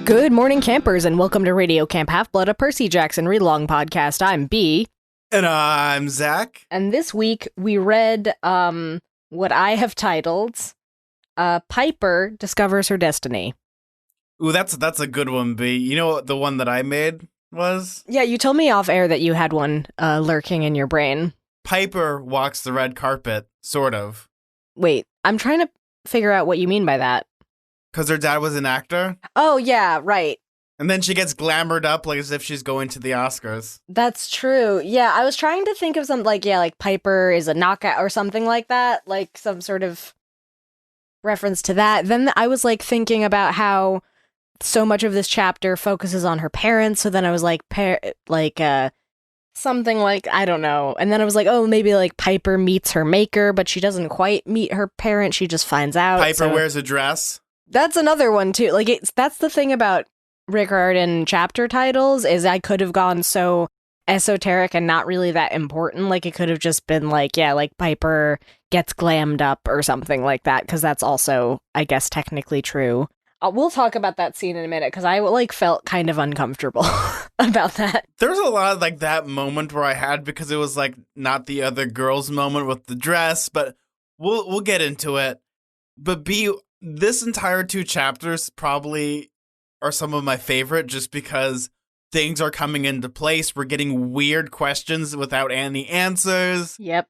Good morning, campers, and welcome to Radio Camp Half-Blood, a Percy Jackson read-along podcast. I'm B. And I'm Zach. And this week, we read, what I have titled, Piper Discovers Her Destiny. Ooh, that's a good one, B. You know what the one that I made was? Yeah, you told me off air that you had one, lurking in your brain. Piper walks the red carpet, sort of. Wait, I'm trying to figure out what you mean by that. Because her dad was an actor. Oh, yeah, right. And then she gets glamored up like as if she's going to the Oscars. That's true. Yeah, I was trying to think of something like Piper is a knockout or something like that, like some sort of reference to that. Then I was like thinking about how so much of this chapter focuses on her parents. So then I was like, something like, I don't know. And then I was like, oh, maybe like Piper meets her maker, but she doesn't quite meet her parent. She just finds out. Piper wears a dress. That's another one too. Like that's the thing about Rick Riordan chapter titles is I could have gone so esoteric and not really that important. Like it could have just been like, yeah, like Piper gets glammed up or something like that, because that's also, I guess, technically true. We'll talk about that scene in a minute, because I like felt kind of uncomfortable about that. There's a lot of like that moment where I had, because it was like not the other girl's moment with the dress, but we'll get into it. But B, this entire 2 chapters probably are some of my favorite, just because things are coming into place. We're getting weird questions without any answers. Yep.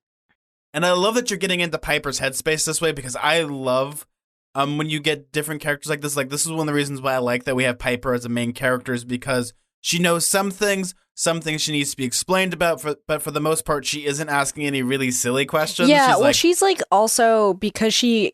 And I love that you're getting into Piper's headspace this way, because I love when you get different characters like this. Like, this is one of the reasons why I like that we have Piper as a main character, is because she knows some things she needs to be explained about, but for the most part, she isn't asking any really silly questions. Yeah, she's like also, because she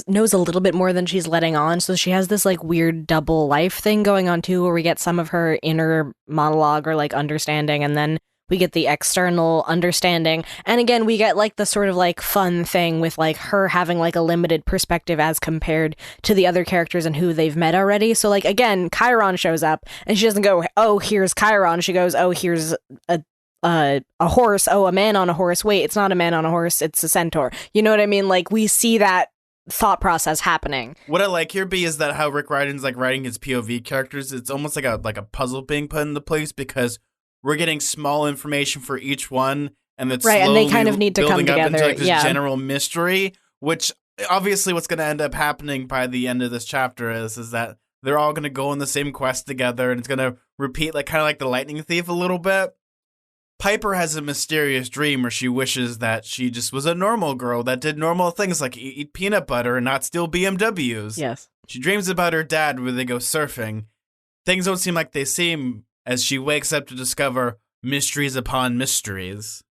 knows a little bit more than she's letting on, so she has this like weird double life thing going on too, where we get some of her inner monologue or like understanding, and then we get the external understanding, and again we get like the sort of like fun thing with like her having like a limited perspective as compared to the other characters and who they've met already. So like again, Chiron shows up and she doesn't go, oh, here's Chiron. She goes, oh, here's a horse. Oh, a man on a horse. Wait, it's not a man on a horse, it's a centaur. You know what I mean? Like we see that thought process happening. What I like here, B, is that how Rick Riordan's like writing his POV characters, it's almost like a puzzle being put into place, because we're getting small information for each one, and it's right, and they kind of need to come together into like this general mystery, which obviously what's going to end up happening by the end of this chapter is that they're all going to go on the same quest together, and it's going to repeat like kind of like the Lightning Thief a little bit. Piper has a mysterious dream where she wishes that she just was a normal girl that did normal things like eat peanut butter and not steal BMWs. Yes. She dreams about her dad where they go surfing. Things don't seem like they seem as she wakes up to discover mysteries upon mysteries.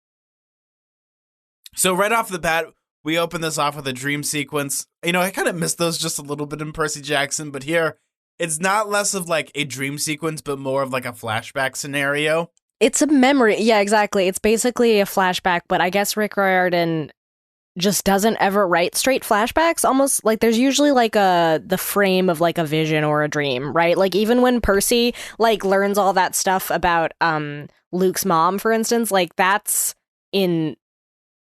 So right off the bat, we open this off with a dream sequence. You know, I kind of missed those just a little bit in Percy Jackson, but here it's not less of like a dream sequence, but more of like a flashback scenario. It's a memory. Yeah, exactly. It's basically a flashback, but I guess Rick Riordan just doesn't ever write straight flashbacks. Almost like there's usually like the frame of like a vision or a dream, right? Like even when Percy like learns all that stuff about Luke's mom, for instance, like that's in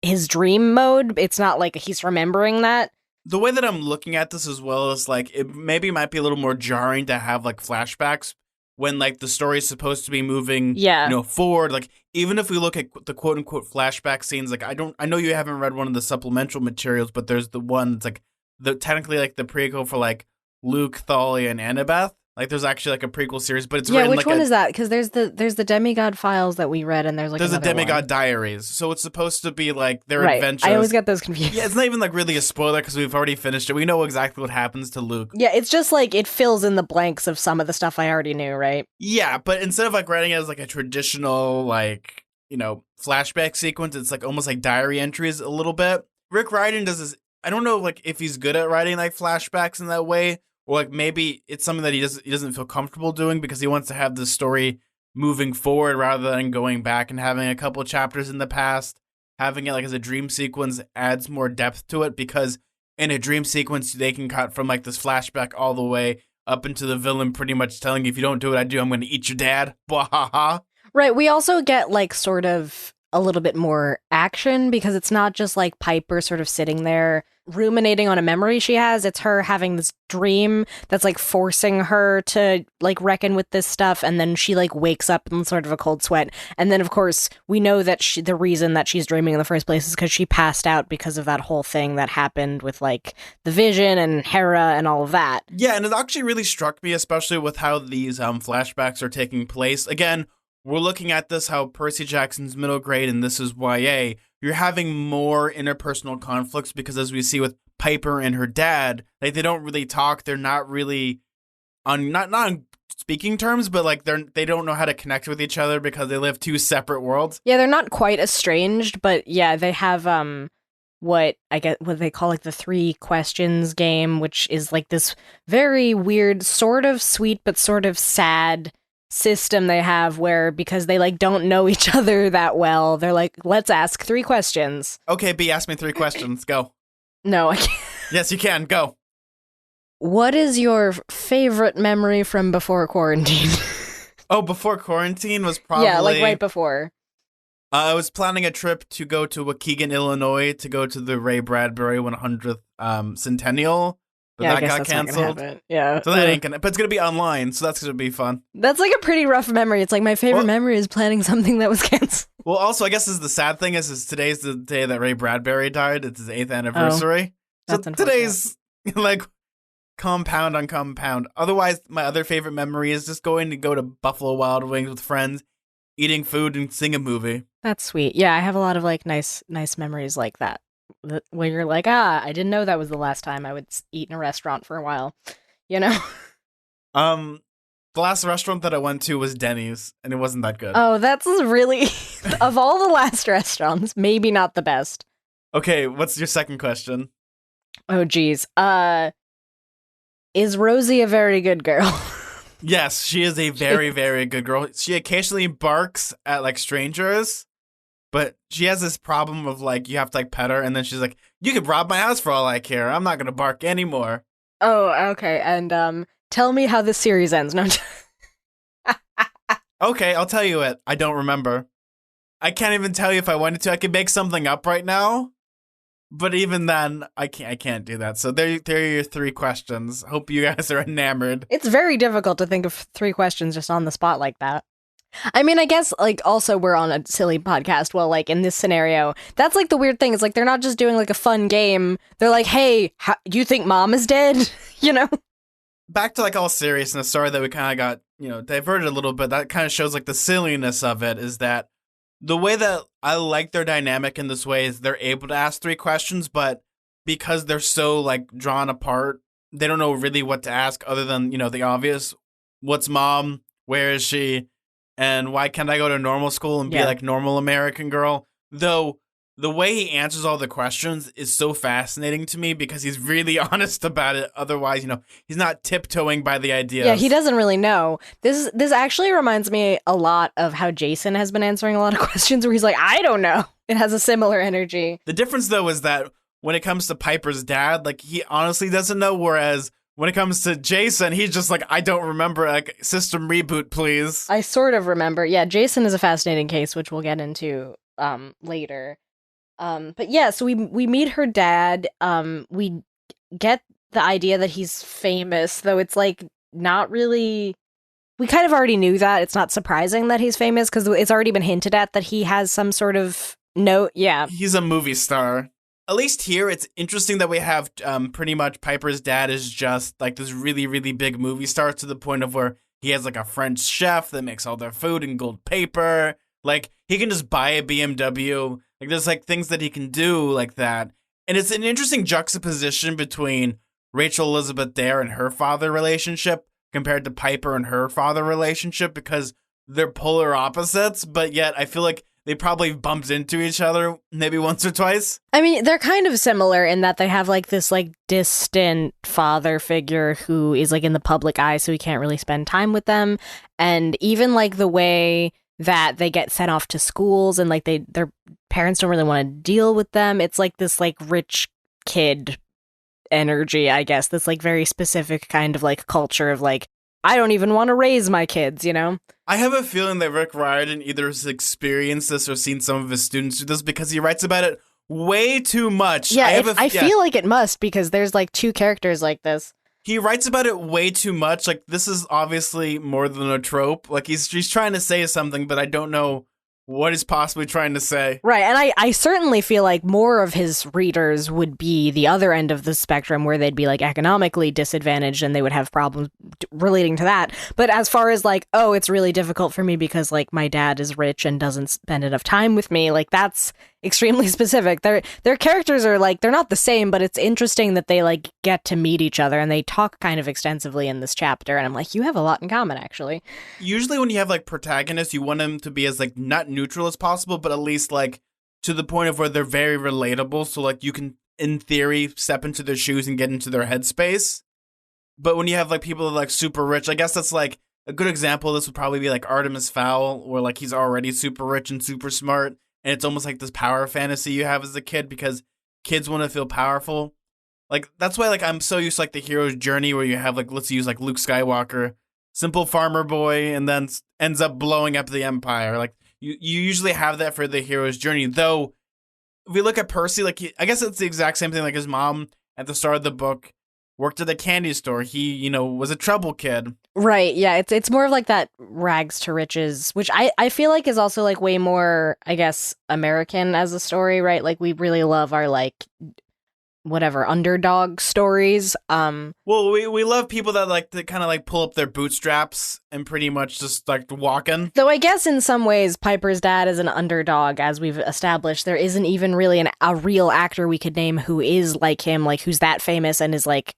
his dream mode. It's not like he's remembering that. The way that I'm looking at this as well is like it maybe might be a little more jarring to have like flashbacks when like the story is supposed to be moving, forward. Like even if we look at the quote unquote flashback scenes, like I know you haven't read one of the supplemental materials, but there's the one that's like technically like the prequel for like Luke, Thalia, and Annabeth. Like there's actually like a prequel series, but it's written which like one is that? Because there's the Demigod Files that we read, and there's the Demigod one. Diaries. So it's supposed to be like their right. adventures. I always get those confused. Yeah, it's not even like really a spoiler because we've already finished it. We know exactly what happens to Luke. Yeah, it's just like it fills in the blanks of some of the stuff I already knew, right? Yeah, but instead of like writing it as like a traditional like flashback sequence, it's like almost like diary entries a little bit. Rick Riordan does this. I don't know like if he's good at writing like flashbacks in that way. Or like maybe it's something that he doesn't feel comfortable doing because he wants to have the story moving forward rather than going back and having a couple chapters in the past. Having it like as a dream sequence adds more depth to it, because in a dream sequence they can cut from like this flashback all the way up into the villain pretty much telling you, if you don't do what I do, I'm going to eat your dad. Bwahaha. Right. We also get like sort of a little bit more action, because it's not just like Piper sort of sitting there ruminating on a memory she has. It's her having this dream that's like forcing her to like reckon with this stuff, and then she like wakes up in sort of a cold sweat. And then of course we know that the reason that she's dreaming in the first place is because she passed out because of that whole thing that happened with like the Vision and Hera and all of that. Yeah, and it actually really struck me, especially with how these flashbacks are taking place. Again, we're looking at this how Percy Jackson's middle grade and this is YA. You're having more interpersonal conflicts because, as we see with Piper and her dad, like they don't really talk. They're not really on not on speaking terms, but like they don't know how to connect with each other because they live two separate worlds. Yeah, they're not quite estranged, but yeah, they have what they call like the 3 questions game, which is like this very weird, sort of sweet but sort of sad system they have where, because they like don't know each other that well, they're like, let's ask 3 questions. Okay, B, ask me 3 questions. Go. No, I can't. Yes, you can. Go. What is your favorite memory from before quarantine? Oh, before quarantine was probably... Yeah, like right before. I was planning a trip to go to Waukegan, Illinois, to go to the Ray Bradbury 100th centennial. But yeah, that got canceled. Yeah. So that ain't gonna... But it's gonna be online, so that's gonna be fun. That's like a pretty rough memory. It's like my favorite memory is planning something that was canceled. Well, also, I guess the sad thing is today's the day that Ray Bradbury died. It's his 8th anniversary. Oh, so today's, like, compound on compound. Otherwise, my other favorite memory is just going to go to Buffalo Wild Wings with friends, eating food, and seeing a movie. That's sweet. Yeah, I have a lot of, like, nice memories like that. Where you're like, I didn't know that was the last time I would eat in a restaurant for a while. You know? The last restaurant that I went to was Denny's, and it wasn't that good. Oh, that's really... of all the last restaurants, maybe not the best. Okay, what's your second question? Oh, geez. Is Rosie a very good girl? Yes, she is a very, very good girl. She occasionally barks at, like, strangers, but she has this problem of, like, you have to, like, pet her, and then she's like, you could rob my house for all I care. I'm not gonna bark anymore. Oh, okay. And, tell me how this series ends. No. Okay, I'll tell you it. I don't remember. I can't even tell you if I wanted to. I could make something up right now, but even then, I can't do that. So there are your 3 questions. Hope you guys are enamored. It's very difficult to think of 3 questions just on the spot like that. I mean, I guess, like, also we're on a silly podcast. Well, like, in this scenario, that's, like, the weird thing. Is like, they're not just doing, like, a fun game. They're like, hey, you think mom is dead? You know? Back to, like, all seriousness. Sorry that we kind of got, diverted a little bit. That kind of shows, like, the silliness of it is that the way that I like their dynamic in this way is they're able to ask 3 questions, but because they're so, like, drawn apart, they don't know really what to ask other than, the obvious. What's mom? Where is she? And why can't I go to normal school and be like normal American girl? Though the way he answers all the questions is so fascinating to me because he's really honest about it. Otherwise, he's not tiptoeing by the ideas. Yeah, he doesn't really know. This actually reminds me a lot of how Jason has been answering a lot of questions where he's like, I don't know. It has a similar energy. The difference, though, is that when it comes to Piper's dad, like, he honestly doesn't know, whereas when it comes to Jason, he's just like, I don't remember, like, system reboot, please. I sort of remember. Yeah, Jason is a fascinating case, which we'll get into later. But yeah, so we meet her dad. We get the idea that he's famous, though it's like not really. We kind of already knew that. It's not surprising that he's famous because it's already been hinted at that he has some sort of note. Yeah, he's a movie star. At least here, it's interesting that we have pretty much Piper's dad is just like this really, really big movie star to the point of where he has like a French chef that makes all their food in gold paper. Like, he can just buy a BMW. Like, there's like things that he can do like that. And it's an interesting juxtaposition between Rachel Elizabeth Dare and her father relationship compared to Piper and her father relationship because they're polar opposites, but yet I feel like they probably bumped into each other maybe once or twice. I mean, they're kind of similar in that they have like this like distant father figure who is like in the public eye, so he can't really spend time with them. And even like the way that they get sent off to schools and like their parents don't really want to deal with them. It's like this like rich kid energy, I guess. This like very specific kind of like culture of like, I don't even want to raise my kids, I have a feeling that Rick Riordan either has experienced this or seen some of his students do this because he writes about it way too much. Yeah, I feel like it must, because there's like two characters like this. He writes about it way too much. Like, this is obviously more than a trope. Like, he's trying to say something, but I don't know what he's possibly trying to say. Right, and I certainly feel like more of his readers would be the other end of the spectrum, where they'd be like economically disadvantaged and they would have problems relating to that. But as far as like, oh, it's really difficult for me because like my dad is rich and doesn't spend enough time with me, like that's extremely specific. Their characters are like, they're not the same, but it's interesting that they like get to meet each other and they talk kind of extensively in this chapter, and I'm like, you have a lot in common, actually. Usually when you have like protagonists, you want them to be as like not neutral as possible, but at least like to the point of where they're very relatable, so like you can in theory step into their shoes and get into their headspace. But when you have like people that are like super rich, I guess that's like a good example. This would probably be like Artemis Fowl, where like he's already super rich and super smart, and it's almost like this power fantasy you have as a kid because kids want to feel powerful. Like, that's why like I'm so used to like the hero's journey, where you have like, let's use like Luke Skywalker, simple farmer boy, and then ends up blowing up the Empire. Like, you usually have that for the hero's journey. Though, if we look at Percy, like I guess it's the exact same thing. Like, his mom at the start of the book worked at a candy store. He, was a trouble kid. Right, yeah, it's more of like that rags to riches, which I feel like is also like way more, I guess, American as a story, right? Like, we really love our like whatever underdog stories. Well, we love people that like to kind of like pull up their bootstraps and pretty much just like walking. Though I guess in some ways Piper's dad is an underdog, as we've established. There isn't even really a real actor we could name who is like him, like who's that famous and is like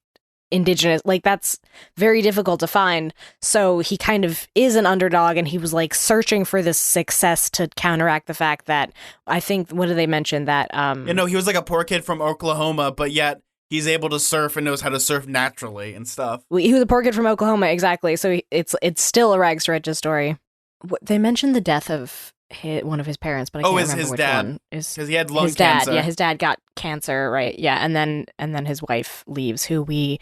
indigenous. Like, that's very difficult to find. So he kind of is an underdog, and he was like searching for this success to counteract the fact that, I think, what did they mention, that he was like a poor kid from Oklahoma, but yet he's able to surf and knows how to surf naturally and stuff. He was a poor kid from Oklahoma, exactly. So it's still a rags to riches story. They mentioned the death of one of his parents, but I can't remember his which dad. one. Because he had lung his dad, cancer. Yeah, his dad got cancer, right? Yeah, and then his wife leaves, who we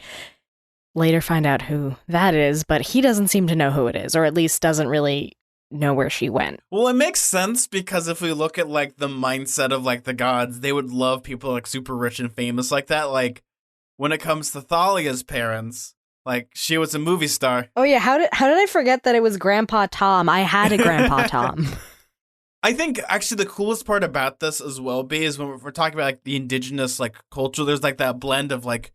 later find out who that is, but he doesn't seem to know who it is, or at least doesn't really know where she went. Well, it makes sense, because if we look at like the mindset of like the gods, they would love people like super rich and famous like that. Like, when it comes to Thalia's parents, like, she was a movie star. Oh yeah, how did I forget that it was Grandpa Tom? I had a Grandpa Tom. I think actually the coolest part about this as well, B, is when we're talking about like the indigenous like culture, there's like that blend of like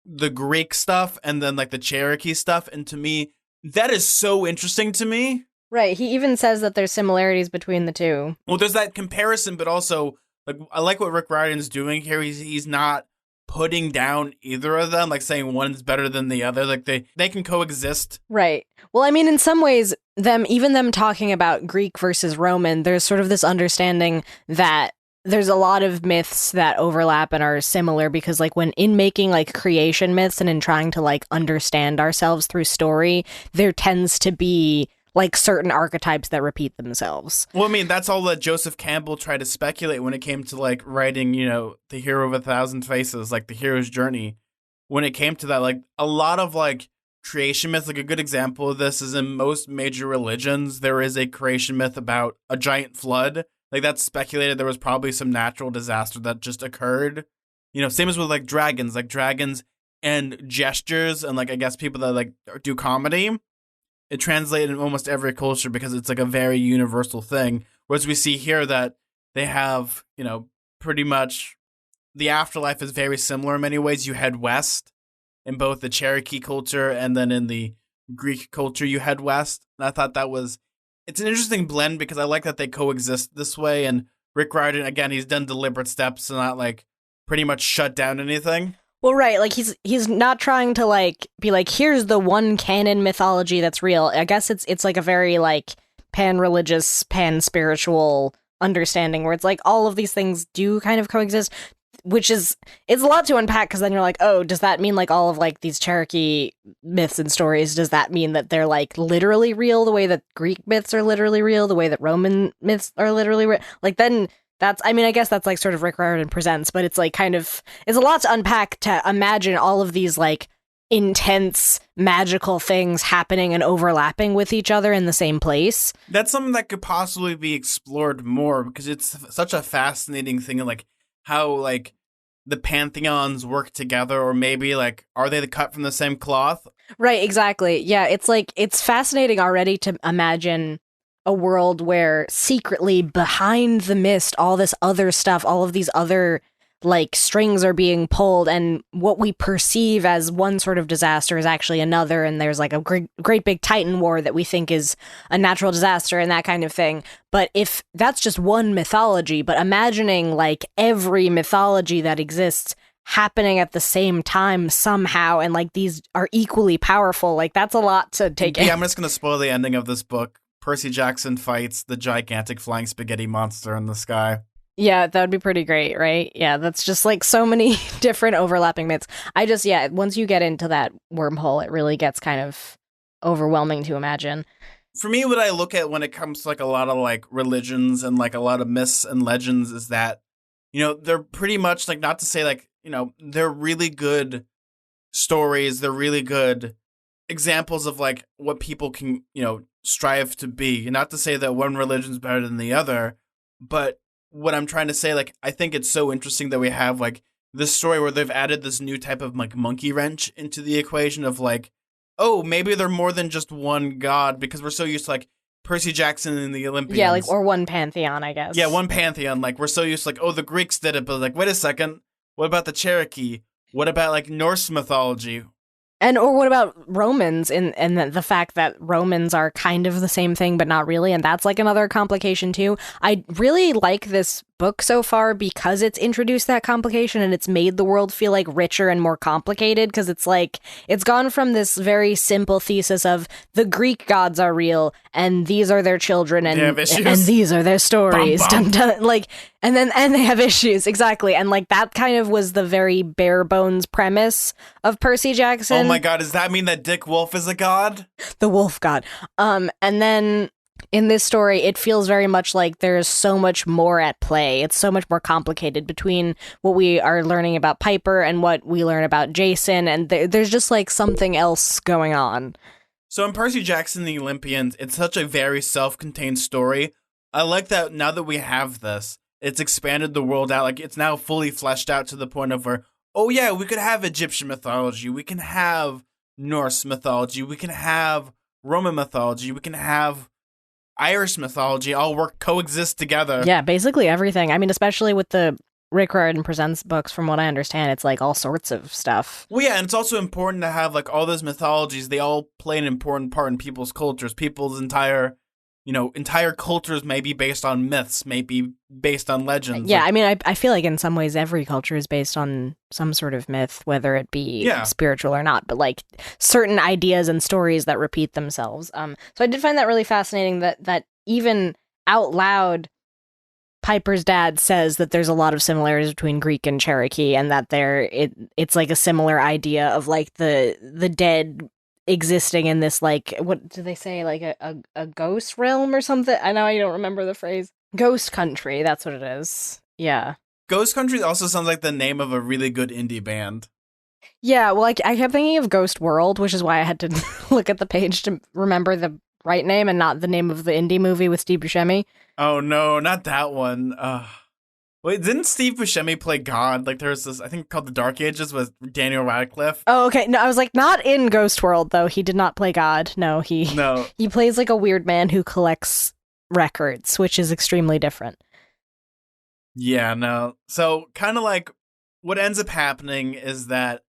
the Greek stuff and then like the Cherokee stuff. And to me, that is so interesting to me. Right. He even says that there's similarities between the two. Well, there's that comparison, but also like I like what Rick Riordan's doing here. He's not putting down either of them, like saying one's better than the other. Like they can coexist. Right. Well, I mean, in some ways, even them talking about Greek versus Roman, there's sort of this understanding that there's a lot of myths that overlap and are similar, because like when in making like creation myths and in trying to like understand ourselves through story, there tends to be like certain archetypes that repeat themselves. Well, I mean, that's all that Joseph Campbell tried to speculate when it came to like writing, the hero of a thousand faces, like the hero's journey. When it came to that, like a lot of like creation myths, like a good example of this is in most major religions, there is a creation myth about a giant flood. Like, that's speculated there was probably some natural disaster that just occurred. Same as with like dragons and gestures and like, I guess people that like do comedy. It translated in almost every culture because it's like a very universal thing. Whereas we see here that they have, pretty much the afterlife is very similar in many ways. You head west in both the Cherokee culture and then in the Greek culture, you head west. And I thought it's an interesting blend because I like that they coexist this way. And Rick Riordan, again, he's done deliberate steps to not like pretty much shut down anything. Well, right, like he's not trying to like be like, here's the one canon mythology that's real. I guess it's like a very like pan-religious, pan-spiritual understanding where it's like all of these things do kind of coexist, which it's a lot to unpack, because then you're like, oh, does that mean like all of like these Cherokee myths and stories, does that mean that they're like literally real the way that Greek myths are literally real, the way that Roman myths are literally real? Like, then I guess that's like sort of Rick Riordan Presents, but it's like it's a lot to unpack to imagine all of these like intense magical things happening and overlapping with each other in the same place. That's something that could possibly be explored more, because it's such a fascinating thing. Like, how like the pantheons work together, or maybe like are they cut from the same cloth? Right, exactly. Yeah, it's like it's fascinating already to imagine a world where secretly behind the mist, all this other stuff, all of these other like strings are being pulled, and what we perceive as one sort of disaster is actually another, and there's like a great big Titan war that we think is a natural disaster and that kind of thing. But if that's just one mythology, but imagining like every mythology that exists happening at the same time somehow, and like these are equally powerful, like that's a lot to take in. Yeah, I'm just gonna spoil the ending of this book. Percy Jackson fights the gigantic flying spaghetti monster in the sky. Yeah, that would be pretty great, right? Yeah, that's just like so many different overlapping myths. Yeah, once you get into that wormhole, it really gets kind of overwhelming to imagine. For me, what I look at when it comes to like a lot of like religions and like a lot of myths and legends is that, they're pretty much like, not to say like, they're really good stories. They're really good examples of like what people can, strive to be. Not to say that one religion's better than the other, but what I'm trying to say, like, I think it's so interesting that we have like this story where they've added this new type of like monkey wrench into the equation of like, oh, maybe they're more than just one god, because we're so used to like Percy Jackson and the Olympians. Yeah, like, or one pantheon, I guess. Yeah, one pantheon. Like, we're so used to like, oh, the Greeks did it, but like, wait a second, what about the Cherokee? What about like Norse mythology? Or what about Romans and the fact that Romans are kind of the same thing, but not really. And that's like another complication too. I really like this book so far because it's introduced that complication and it's made the world feel like richer and more complicated, because it's like it's gone from this very simple thesis of the Greek gods are real and these are their children and these are their stories. Bum, bum. Dun, dun, like and they have issues, exactly. And like that kind of was the very bare bones premise of Percy Jackson. Oh my god, does that mean that Dick Wolf is a god? The wolf god. And then in this story, it feels very much like there's so much more at play. It's so much more complicated between what we are learning about Piper and what we learn about Jason, and there's just like something else going on. So in Percy Jackson and the Olympians, it's such a very self-contained story. I like that now that we have this, it's expanded the world out. Like, it's now fully fleshed out to the point of where, oh yeah, we could have Egyptian mythology, we can have Norse mythology, we can have Roman mythology, we can have Irish mythology, all coexist together. Yeah, basically everything. I mean, especially with the Rick Riordan Presents books, from what I understand, it's like all sorts of stuff. Well, yeah, and it's also important to have like all those mythologies. They all play an important part in people's cultures. People's entire cultures may be based on myths, may be based on legends. Yeah, I mean, I feel like in some ways every culture is based on some sort of myth, whether it be spiritual or not, but like certain ideas and stories that repeat themselves. So I did find that really fascinating that even out loud, Piper's dad says that there's a lot of similarities between Greek and Cherokee, and that it's like a similar idea of like the dead existing in this, like, what do they say, like a ghost realm or something? I know I don't remember the phrase. Ghost country, that's what it is. Yeah. Ghost country also sounds like the name of a really good indie band. Yeah, well, I kept thinking of Ghost World, which is why I had to look at the page to remember the right name and not the name of the indie movie with Steve Buscemi. Oh no, not that one. Wait, didn't Steve Buscemi play God? Like, there was this, I think, called The Dark Ages with Daniel Radcliffe. Oh, okay. No, I was like, not in Ghost World, though. He did not play God. No, he plays like a weird man who collects records, which is extremely different. Yeah, no. So, kind of like, what ends up happening is that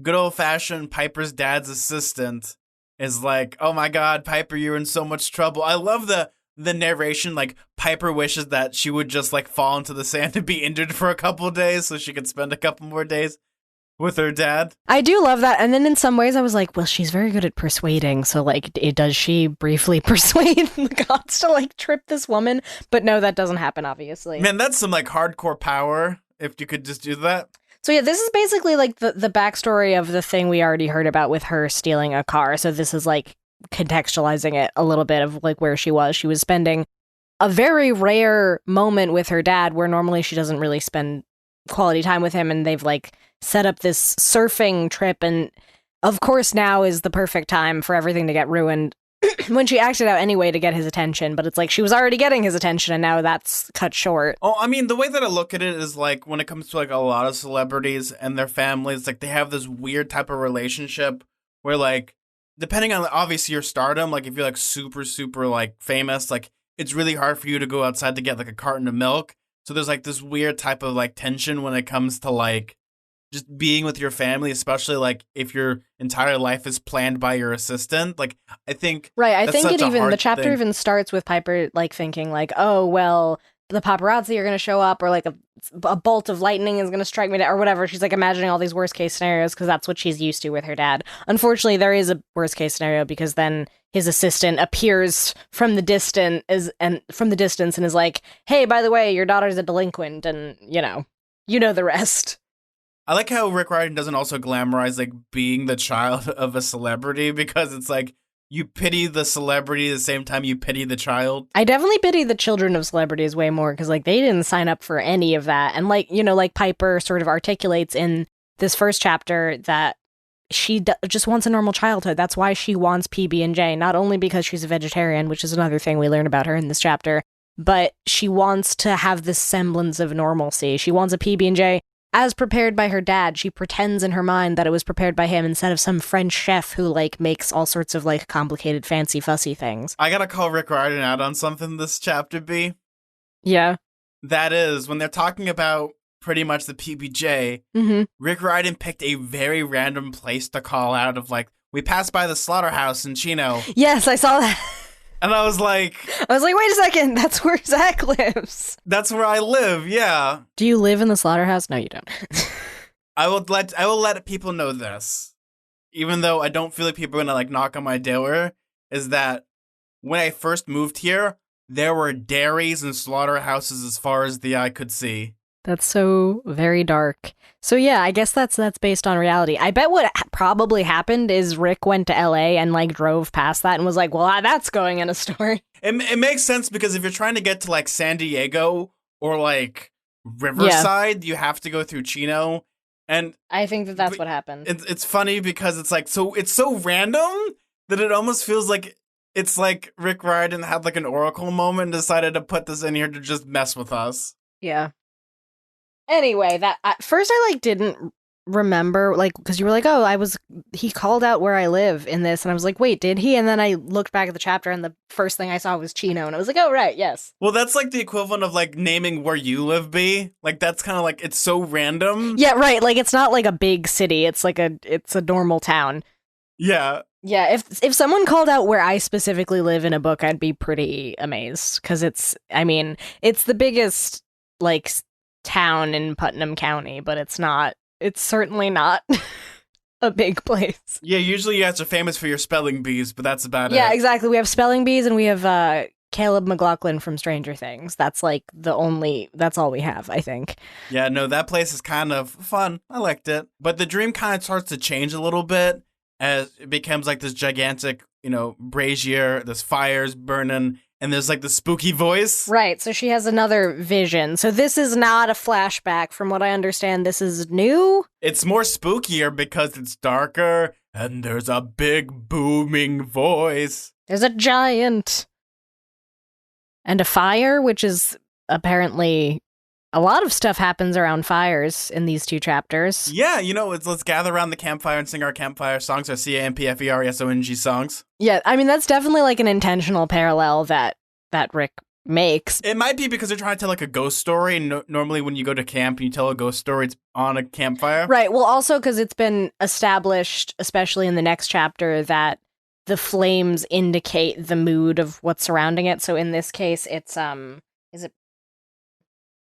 good old-fashioned Piper's dad's assistant is like, oh my god, Piper, you're in so much trouble. I love the narration, like, Piper wishes that she would just, like, fall into the sand and be injured for a couple of days so she could spend a couple more days with her dad. I do love that. And then in some ways I was like, well, she's very good at persuading, so, like, does she briefly persuade the gods to, like, trip this woman? But no, that doesn't happen, obviously. Man, that's some, like, hardcore power, if you could just do that. So yeah, this is basically, like, the backstory of the thing we already heard about with her stealing a car. So this is, like, contextualizing it a little bit of like where she was spending a very rare moment with her dad where normally she doesn't really spend quality time with him, and they've like set up this surfing trip, and of course now is the perfect time for everything to get ruined when she acted out anyway to get his attention, but it's like she was already getting his attention and now that's cut short. Oh, I mean, the way that I look at it is like when it comes to like a lot of celebrities and their families, like they have this weird type of relationship where like, depending on obviously your stardom, like if you're like super, super like famous, like it's really hard for you to go outside to get like a carton of milk. So there's like this weird type of like tension when it comes to like just being with your family, especially like if your entire life is planned by your assistant. Like I think Right, I that's think such it a even hard the chapter thing. even starts with Piper like thinking like, oh well, the paparazzi are going to show up, or like a bolt of lightning is going to strike me, or whatever. She's like imagining all these worst case scenarios because that's what she's used to with her dad. Unfortunately, there is a worst case scenario because then his assistant appears from the distance and is like, hey, by the way, your daughter's a delinquent, and you know the rest. I like how Rick Riordan doesn't also glamorize like being the child of a celebrity, because it's like you pity the celebrity at the same time you pity the child. I definitely pity the children of celebrities way more because like they didn't sign up for any of that. And like, like Piper sort of articulates in this first chapter that she just wants a normal childhood. That's why she wants PB&J, not only because she's a vegetarian, which is another thing we learn about her in this chapter, but she wants to have this semblance of normalcy. She wants a PB&J as prepared by her dad. She pretends in her mind that it was prepared by him instead of some French chef who like makes all sorts of like complicated, fancy, fussy things. I gotta call Rick Riordan out on something this chapter, B. Yeah. That is, when they're talking about pretty much the PBJ, Rick Riordan picked a very random place to call out of like, we passed by the slaughterhouse in Chino. Yes, I saw that. And I was like, wait a second, that's where Zach lives. That's where I live, yeah. Do you live in the slaughterhouse? No, you don't. I will let people know this, even though I don't feel like people are gonna like knock on my door, is that when I first moved here, there were dairies and slaughterhouses as far as the eye could see. That's so very dark. So yeah, I guess that's based on reality. I bet what probably happened is Rick went to LA and like drove past that and was like, well, that's going in a story. It makes sense because if you're trying to get to like San Diego or like Riverside, you have to go through Chino. And I think that's what happened. It's funny because it's like it's so random that it almost feels like it's like Rick Riordan had like an oracle moment and decided to put this in here to just mess with us. Yeah. Anyway, that at first I like didn't remember, like, because you were like, oh, he called out where I live in this, and I was like, wait, did he? And then I looked back at the chapter and the first thing I saw was Chino, and I was like, oh, right, yes. Well, that's like the equivalent of like naming where you live, B. Like that's kind of like, it's so random. Yeah, right, like it's not like a big city, it's like it's a normal town. Yeah. Yeah, if someone called out where I specifically live in a book, I'd be pretty amazed, because it's the biggest like town in Putnam County, but it's certainly not a big place. Yeah, usually you guys are famous for your spelling bees, but that's about it. Yeah, exactly. We have spelling bees and we have Caleb McLaughlin from Stranger Things. That's like that's all we have, I think. Yeah, no, that place is kind of fun. I liked it. But the dream kind of starts to change a little bit as it becomes like this gigantic, brazier, there's fires burning, and there's like the spooky voice. Right, so she has another vision. So this is not a flashback. From what I understand, this is new? It's more spookier because it's darker, and there's a big booming voice. There's a giant. And a fire, which is apparently... A lot of stuff happens around fires in these two chapters. Yeah, let's gather around the campfire and sing our campfire songs, our CAMPFERSONG songs. Yeah, that's definitely like an intentional parallel that Rick makes. It might be because they're trying to tell like a ghost story. Normally when you go to camp and you tell a ghost story, it's on a campfire. Right, well also because it's been established, especially in the next chapter, that the flames indicate the mood of what's surrounding it. So in this case, it's, is it...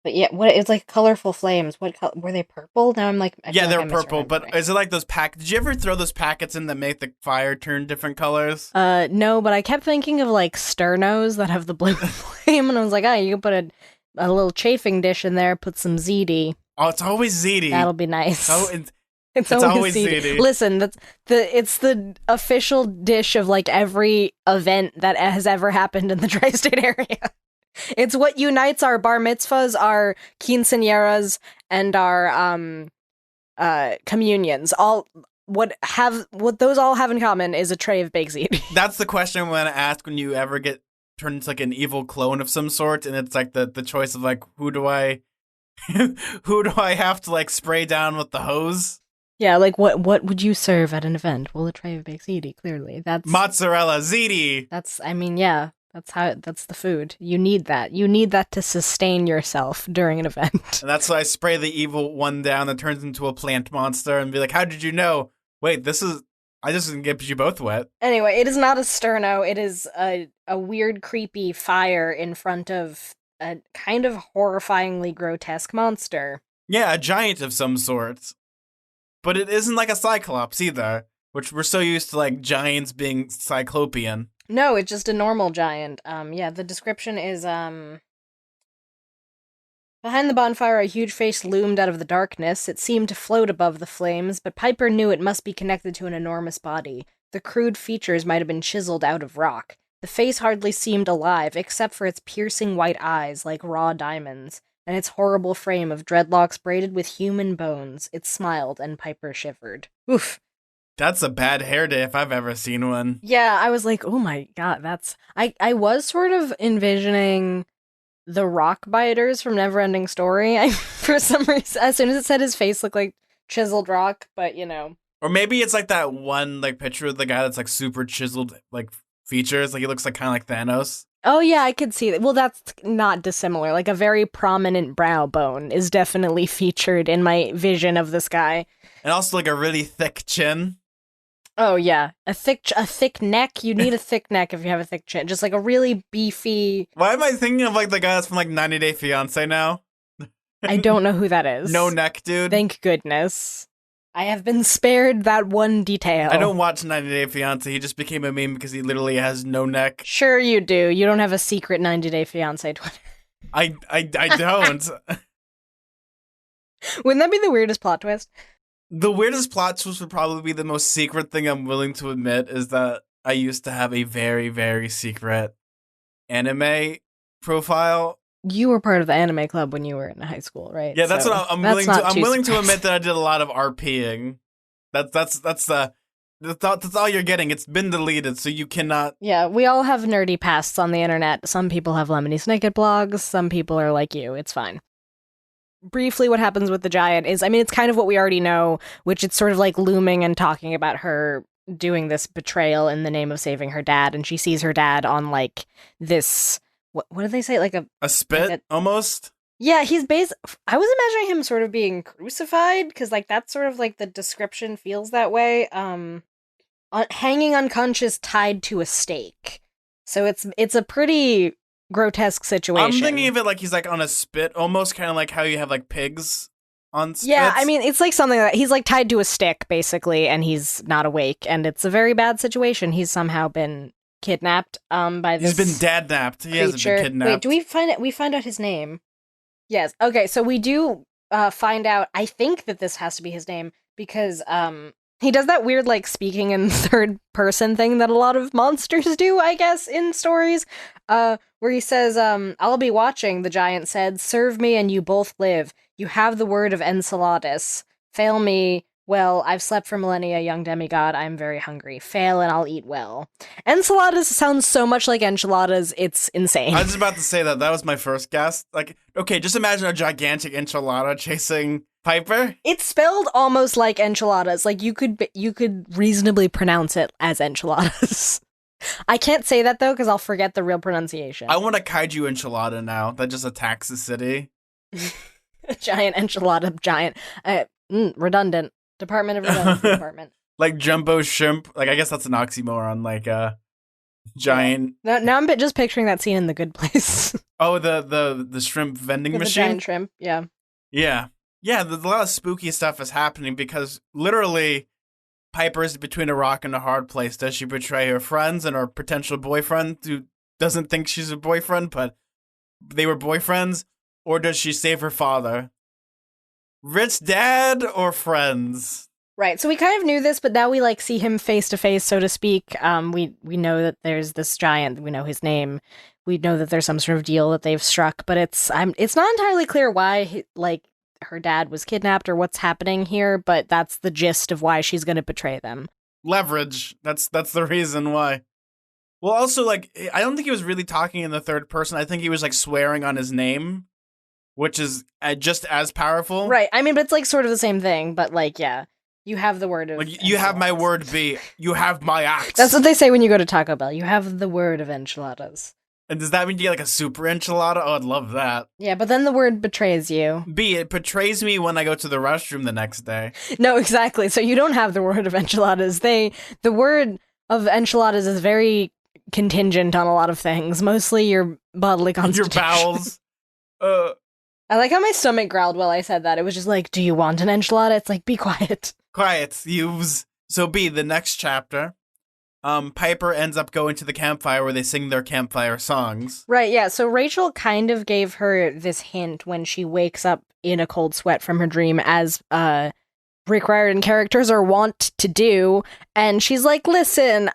But yeah, it's like colorful flames. What color were they? Purple? Now I'm like, yeah, they're purple. But is it like those Did you ever throw those packets in that make the fire turn different colors? No, but I kept thinking of like Sternos that have the blue flame, and I was like, you can put a little chafing dish in there, put some ziti. Oh, it's always ziti. That'll be nice. Oh, it's always ziti. Listen, it's the official dish of like every event that has ever happened in the tri-state area. It's what unites our bar mitzvahs, our quinceañeras, and our communions. what those all have in common is a tray of baked ziti. That's the question I'm going to ask when you ever get turned into like an evil clone of some sort, and it's like the choice of like who do I who do I have to like spray down with the hose? Yeah, like what would you serve at an event? Well, a tray of baked ziti, clearly. That's Mozzarella ziti. That's I mean, yeah, that's the food. You need that. You need that to sustain yourself during an event. And that's why I spray the evil one down that turns into a plant monster and be like, "How did you know? Wait, I just didn't get you both wet." Anyway, it is not a sterno. It is a weird, creepy fire in front of a kind of horrifyingly grotesque monster. Yeah, a giant of some sort. But it isn't like a cyclops either, which we're so used to like giants being cyclopean. No, it's just a normal giant. Yeah, the description is behind the bonfire, a huge face loomed out of the darkness. It seemed to float above the flames, but Piper knew it must be connected to an enormous body. The crude features might have been chiseled out of rock. The face hardly seemed alive, except for its piercing white eyes like raw diamonds, and its horrible frame of dreadlocks braided with human bones. It smiled, and Piper shivered. Oof. That's a bad hair day if I've ever seen one. Yeah, I was like, oh my god, that's... I was sort of envisioning the rock biters from Neverending Story. For some reason, as soon as it said his face looked like chiseled rock, but you know. Or maybe it's like that one like picture of the guy that's like super chiseled like features. Like he looks like kind of like Thanos. Oh yeah, I could see that. Well, that's not dissimilar. Like a very prominent brow bone is definitely featured in my vision of this guy. And also like a really thick chin. Oh yeah, a thick neck. You need a thick neck if you have a thick chin. Just like a really beefy. Why am I thinking of like the guy that's from like 90 Day Fiancé now? I don't know who that is. No neck, dude. Thank goodness. I have been spared that one detail. I don't watch 90 Day Fiancé. He just became a meme because he literally has no neck. Sure you do. You don't have a secret 90 Day Fiancé Twitter. I don't. Wouldn't that be the weirdest plot twist? The weirdest plot twist would probably be the most secret thing I'm willing to admit is that I used to have a very, very secret anime profile. You were part of the anime club when you were in high school, right? Yeah, that's so what I'm willing to. I'm willing to admit that I did a lot of RPing. That's all you're getting. It's been deleted, so you cannot. Yeah, we all have nerdy pasts on the internet. Some people have Lemony Snicket blogs. Some people are like you. It's fine. Briefly, what happens with the giant is, I mean, it's kind of what we already know, which it's sort of like looming and talking about her doing this betrayal in the name of saving her dad, and she sees her dad on like this. What do they say? Like a spit, like almost. Yeah, he's I was imagining him sort of being crucified because, like, that's sort of like the description feels that way. Hanging unconscious, tied to a stake. So it's a pretty grotesque situation. I'm thinking of it like he's like on a spit, almost kind of like how you have like pigs on spits. Yeah, I mean, it's like something like that. He's like tied to a stick basically, and he's not awake, and it's a very bad situation. He's somehow been kidnapped by this. He's been dadnapped. He hasn't been kidnapped. Wait, do we find it? We find out his name. Yes. Okay. So we do find out. I think that this has to be his name because he does that weird like speaking in third person thing that a lot of monsters do, I guess, in stories. Where he says, "I'll be watching." The giant said, "Serve me, and you both live. You have the word of Enceladus. Fail me. Well, I've slept for millennia, young demigod. I'm very hungry. Fail and I'll eat well." Enceladus sounds so much like enchiladas, it's insane. I was about to say that. That was my first guess. Like, okay, just imagine a gigantic enchilada chasing Piper. It's spelled almost like enchiladas. Like, you could reasonably pronounce it as enchiladas. I can't say that, though, because I'll forget the real pronunciation. I want a kaiju enchilada now that just attacks the city. A giant enchilada, giant. Redundant. Department of Redundancy Department. Like jumbo shrimp. Like, I guess that's an oxymoron. Like a giant. Yeah. Now I'm just picturing that scene in The Good Place. Oh, the shrimp vending machine? The giant shrimp, yeah. Yeah. Yeah, there's a lot of spooky stuff is happening because literally Piper's between a rock and a hard place. Does she betray her friends and her potential boyfriend who doesn't think she's a boyfriend, but they were boyfriends? Or does she save her father? Rich dad or friends? Right, so we kind of knew this, but now we like see him face to face, so to speak. We know that there's this giant. We know his name. We know that there's some sort of deal that they've struck, but it's not entirely clear why her dad was kidnapped or what's happening here, but that's the gist of why she's going to betray them. Leverage. That's the reason why. Well, also, like, I don't think he was really talking in the third person. I think he was, like, swearing on his name, which is just as powerful. Right. I mean, but it's, like, sort of the same thing, but, like, yeah. You have the word of... Like, you have my word, B. You have my axe. That's what they say when you go to Taco Bell. You have the word of enchiladas. And does that mean you get, like, a super enchilada? Oh, I'd love that. Yeah, but then the word betrays you. B, it betrays me when I go to the restroom the next day. No, exactly. So you don't have the word of enchiladas. The word of enchiladas is very contingent on a lot of things, mostly your bodily constitution. Your bowels. I like how my stomach growled while I said that. It was just like, do you want an enchilada? It's like, be quiet. Quiet, youths. So B, the next chapter, Piper ends up going to the campfire where they sing their campfire songs. Right, yeah. So Rachel kind of gave her this hint when she wakes up in a cold sweat from her dream, as Rick Riordan characters are wont to do. And she's like, listen,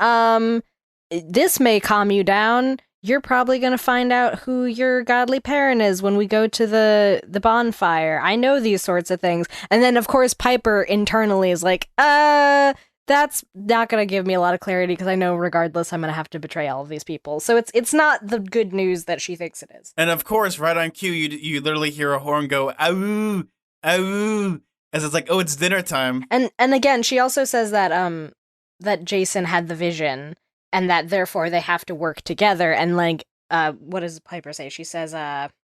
this may calm you down. You're probably going to find out who your godly parent is when we go to the bonfire. I know these sorts of things. And then, of course, Piper internally is like, that's not going to give me a lot of clarity because I know regardless I'm going to have to betray all of these people. So it's not the good news that she thinks it is. And of course, right on cue, you literally hear a horn go, "Ow, ow," as it's like, oh, it's dinner time. And again, she also says that that Jason had the vision and that therefore they have to work together. And like, what does Piper say? She says,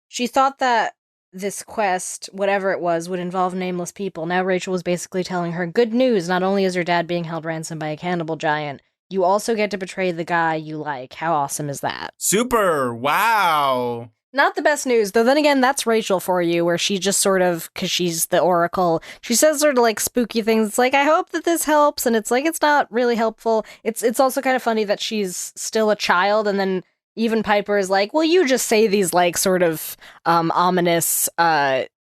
she thought that this quest, whatever it was, would involve nameless people. Now Rachel was basically telling her, good news, not only is your dad being held ransom by a cannibal giant, you also get to betray the guy you like. How awesome is that? Super! Wow! Not the best news, though then again, that's Rachel for you, where she just sort of, because she's the Oracle, she says sort of like spooky things. It's like, I hope that this helps, and it's like, it's not really helpful. It's also kind of funny that she's still a child, and then even Piper is like, well, you just say these, like, sort of ominous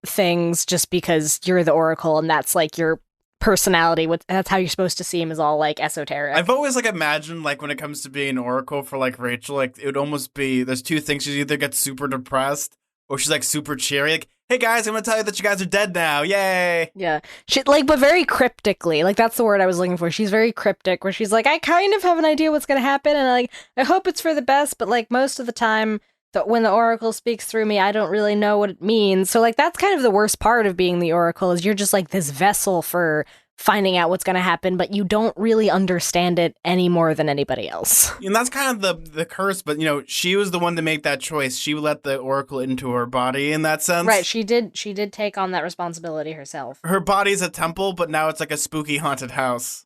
things just because you're the Oracle, and that's, like, your personality. That's how you're supposed to seem, is all, like, esoteric. I've always, like, imagined, like, when it comes to being an Oracle for, like, Rachel, like, it would almost be, there's two things. She either gets super depressed, or she's, like, super cheery, like, hey, guys, I'm gonna tell you that you guys are dead now, yay! Yeah. She, like, but very cryptically. Like, that's the word I was looking for. She's very cryptic, where she's like, I kind of have an idea what's gonna happen, and, like, I hope it's for the best, but, like, most of the time, when the Oracle speaks through me, I don't really know what it means. So, like, that's kind of the worst part of being the Oracle, is you're just, like, this vessel for finding out what's going to happen, but you don't really understand it any more than anybody else. And that's kind of the curse, but, you know, she was the one to make that choice. She let the Oracle into her body in that sense. Right, she did take on that responsibility herself. Her body's a temple, but now it's like a spooky haunted house.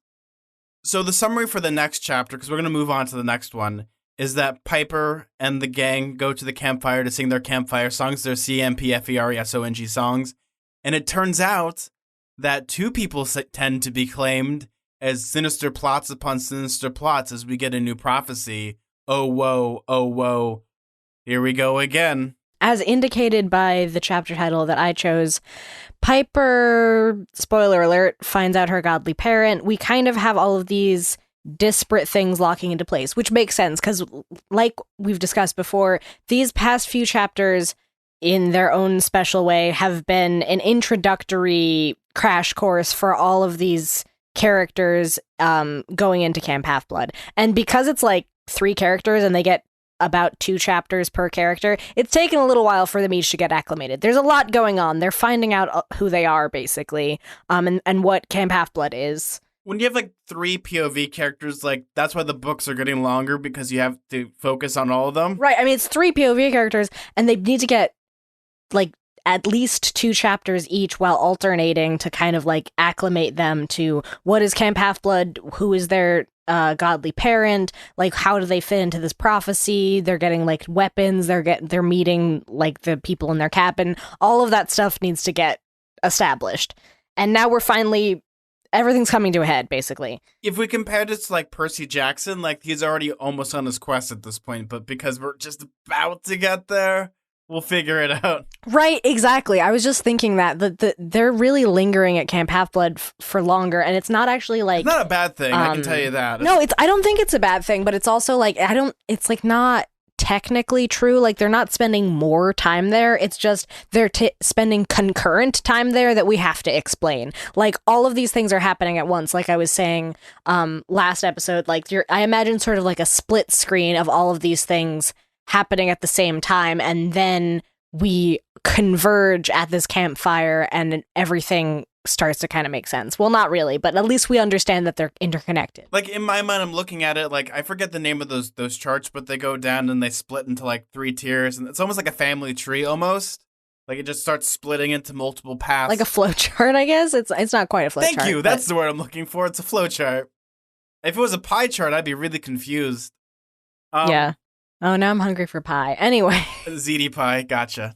So the summary for the next chapter, because we're going to move on to the next one, is that Piper and the gang go to the campfire to sing their campfire songs, their CMPFERESONG songs, and it turns out that two people tend to be claimed as sinister plots upon sinister plots as we get a new prophecy. Oh, whoa, here we go again. As indicated by the chapter title that I chose, Piper, spoiler alert, finds out her godly parent. We kind of have all of these disparate things locking into place, which makes sense because, like we've discussed before, these past few chapters, in their own special way, have been an introductory crash course for all of these characters going into Camp Half-Blood. And because it's like 3 characters and they get about 2 chapters per character, it's taken a little while for them each to get acclimated. There's a lot going on. They're finding out who they are, basically, and what Camp Half-Blood is. When you have like 3 POV characters, like that's why the books are getting longer, because you have to focus on all of them. Right, I mean, it's 3 POV characters, and they need to get like at least 2 chapters each while alternating to kind of like acclimate them to what is Camp Half-Blood, who is their godly parent, like how do they fit into this prophecy. They're getting like weapons, they're meeting like the people in their cabin. All of that stuff needs to get established, and now we're finally, everything's coming to a head, basically. If we compare this to like Percy Jackson, like he's already almost on his quest at this point, but because we're just about to get there, we'll figure it out. Right, exactly. I was just thinking that they're really lingering at Camp Half-Blood for longer, and it's not actually like... It's not a bad thing, I can tell you that. No, I don't think it's a bad thing, but it's also like, it's like not technically true. Like, they're not spending more time there. It's just they're spending concurrent time there that we have to explain. Like, all of these things are happening at once. Like I was saying last episode, like, I imagine sort of like a split screen of all of these things happening at the same time, and then we converge at this campfire and everything starts to kind of make sense. Well, not really, but at least we understand that they're interconnected. Like, in my mind, I'm looking at it, like, I forget the name of those charts, but they go down and they split into, like, 3 tiers, and it's almost like a family tree, almost. Like, it just starts splitting into multiple paths. Like a flow chart, I guess? It's not quite a flow chart. Thank you! That's the word I'm looking for. It's a flow chart. If it was a pie chart, I'd be really confused. Yeah. Oh, now I'm hungry for pie. Anyway. ZD pie. Gotcha.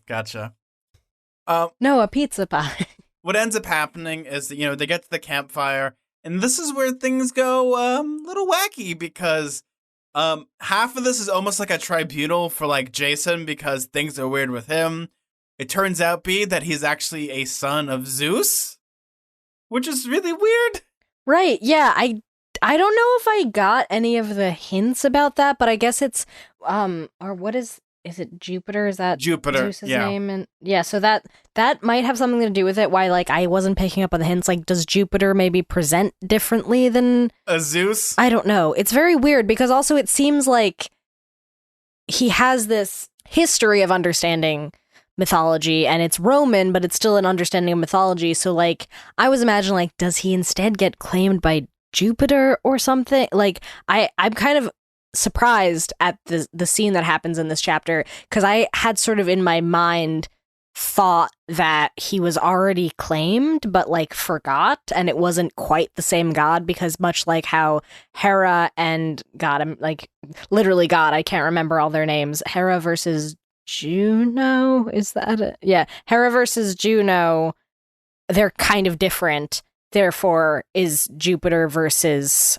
No, a pizza pie. What ends up happening is that, they get to the campfire, and this is where things go a little wacky, because half of this is almost like a tribunal for, like, Jason, because things are weird with him. It turns out that he's actually a son of Zeus, which is really weird. Right, yeah, I don't know if I got any of the hints about that, but I guess it's, or what is it Jupiter? Is that Jupiter, Zeus's name? And yeah, so that might have something to do with it, why, like, I wasn't picking up on the hints. Like, does Jupiter maybe present differently than a Zeus? I don't know. It's very weird, because also it seems like he has this history of understanding mythology, and it's Roman, but it's still an understanding of mythology. So, like, I was imagining, like, does he instead get claimed by Jupiter or something? Like, I'm kind of surprised at the scene that happens in this chapter, because I had sort of in my mind thought that he was already claimed but, like, forgot, and it wasn't quite the same god, because much like how Hera and God, I'm like literally God, I can't remember all their names. Hera versus Juno, is that it? Yeah, Hera versus Juno, they're kind of different. Therefore, is Jupiter versus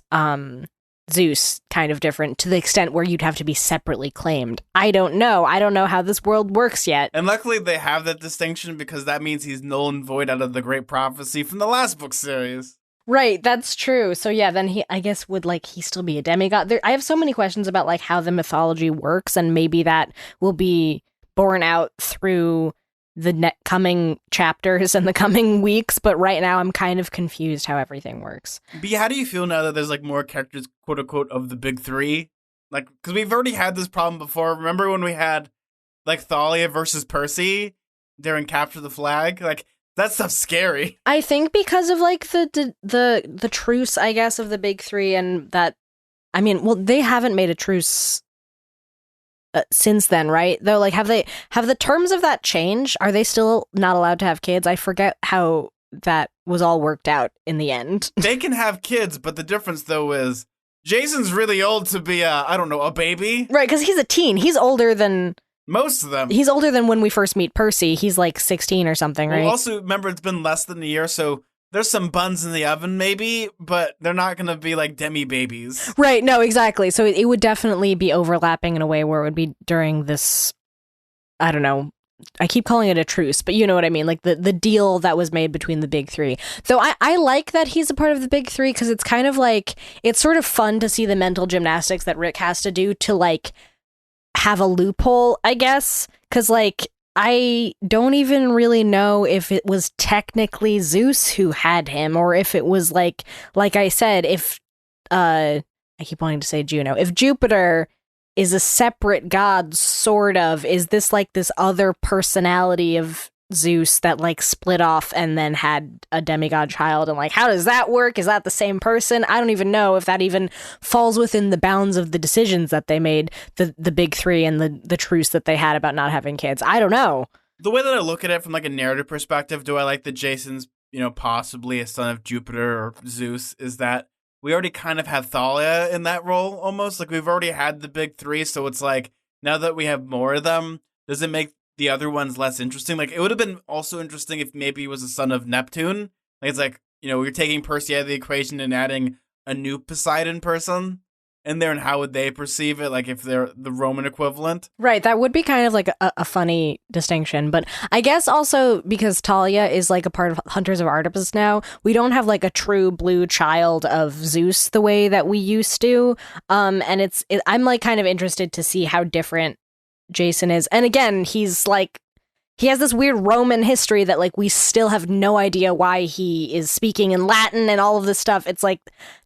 Zeus kind of different to the extent where you'd have to be separately claimed? I don't know how this world works yet. And luckily they have that distinction, because that means he's null and void out of the Great Prophecy from the last book series. Right, that's true. So yeah, then he, I guess, would, like, he still be a demigod? I have so many questions about, like, how the mythology works, and maybe that will be borne out through the coming chapters and the coming weeks, but right now I'm kind of confused how everything works. B, how do you feel now that there's, like, more characters, quote unquote, of the big three? Like, because we've already had this problem before. Remember when we had, like, Thalia versus Percy during Capture the Flag? Like, that stuff's scary. I think because of, like, the truce, I guess, of the big three, and that, I mean, well, they haven't made a truce since then, right? Though, like, have the terms of that changed? Are they still not allowed to have kids? I forget how that was all worked out in the end. They can have kids, but the difference, though, is Jason's really old to be a baby. Right, because he's a teen. He's older than most of them. He's older than when we first meet Percy. He's like 16 or something, right? Well, also, remember, it's been less than a year, so there's some buns in the oven, maybe, but they're not going to be, like, demi-babies. Right, no, exactly. So it would definitely be overlapping in a way where it would be during this, I don't know, I keep calling it a truce, but you know what I mean, like the deal that was made between the big three. Though I like that he's a part of the big three, because it's kind of like, it's sort of fun to see the mental gymnastics that Rick has to do to, like, have a loophole, I guess, because, like, I don't even really know if it was technically Zeus who had him, or if it was like I said, if I keep wanting to say Juno, if Jupiter is a separate god, sort of, is this like this other personality of Zeus that, like, split off and then had a demigod child, and, like, how does that work? Is that the same person? I don't even know if that even falls within the bounds of the decisions that they made, the big three, and the truce that they had about not having kids. I don't know. The way that I look at it from, like, a narrative perspective, do I like that Jason's, possibly a son of Jupiter or Zeus, is that we already kind of have Thalia in that role, almost. Like, we've already had the big three, so it's like, now that we have more of them, does it make the other ones less interesting? Like, it would have been also interesting if maybe he was a son of Neptune. Like, it's like, we're taking Percy out of the equation and adding a new Poseidon person. in there, and how would they perceive it? Like if they're the Roman equivalent. Right, that would be kind of like a funny distinction. But I guess also because Talia is like a part of Hunters of Artemis now, we don't have like a true blue child of Zeus the way that we used to. And I'm like kind of interested to see how different Jason is. And again, he's like, he has this weird Roman history that like we still have no idea why he is speaking in Latin and all of this stuff. It's like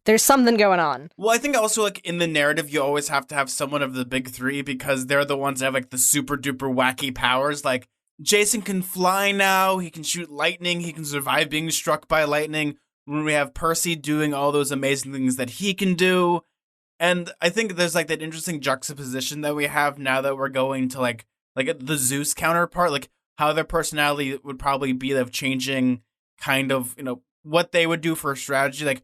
there's something going on. Well, I think also like in the narrative, you always have to have someone of the big three because they're the ones that have like the super duper wacky powers. Like Jason can fly now, he can shoot lightning, he can survive being struck by lightning. When we have Percy doing all those amazing things that he can do. And I think there's like that interesting juxtaposition that we have now that we're going to like the Zeus counterpart, like how their personality would probably be of changing kind of, what they would do for a strategy. Like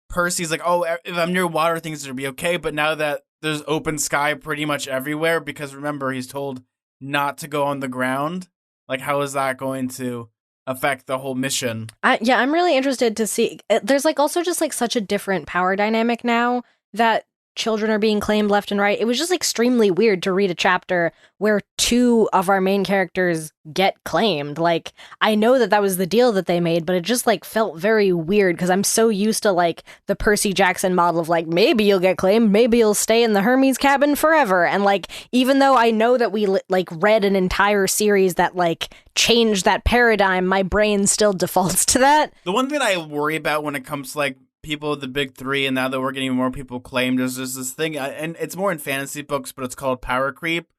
Percy's like, oh, if I'm near water, things will be okay. But now that there's open sky pretty much everywhere, because remember, he's told not to go on the ground. Like, how is that going to affect the whole mission? I'm really interested to see. There's like also just like such a different power dynamic now that children are being claimed left and right. It was just extremely weird to read a chapter where two of our main characters get claimed. Like, I know that was the deal that they made, but it just like felt very weird because I'm so used to like the Percy Jackson model of like, maybe you'll get claimed, maybe you'll stay in the Hermes cabin forever. And like, even though I know that we like read an entire series that like changed that paradigm, my brain still defaults to that. The one thing I worry about when it comes to like people of the big three, and now that we're getting more people claimed, there's this thing, and it's more in fantasy books, but it's called power creep,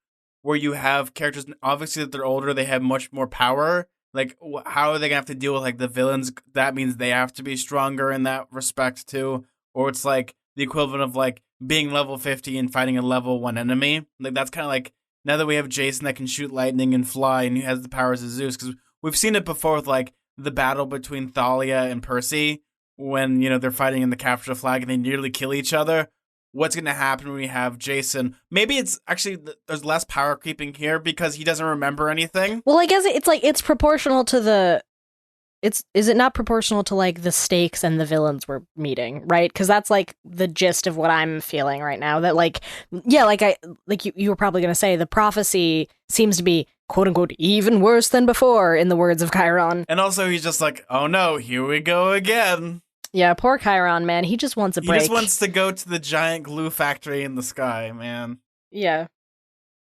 where you have characters, obviously that they're older, they have much more power. Like, how are they gonna have to deal with like the villains? That means they have to be stronger in that respect too, or it's like the equivalent of like being level 50 and fighting a level 1 enemy. Like that's kind of like, now that we have Jason that can shoot lightning and fly, and he has the powers of Zeus, because we've seen it before with like the battle between Thalia and Percy, when, they're fighting in the capture flag and they nearly kill each other. What's going to happen when we have Jason? Maybe it's actually, there's less power creeping here because he doesn't remember anything. Well, I guess it's like, it's proportional to is it not proportional to like the stakes and the villains we're meeting, right? Because that's like the gist of what I'm feeling right now. That like, yeah, you were probably going to say the prophecy seems to be quote unquote even worse than before, in the words of Chiron. And also he's just like, oh no, here we go again. Yeah, poor Chiron, man. He just wants a break. He just wants to go to the giant glue factory in the sky, man. Yeah.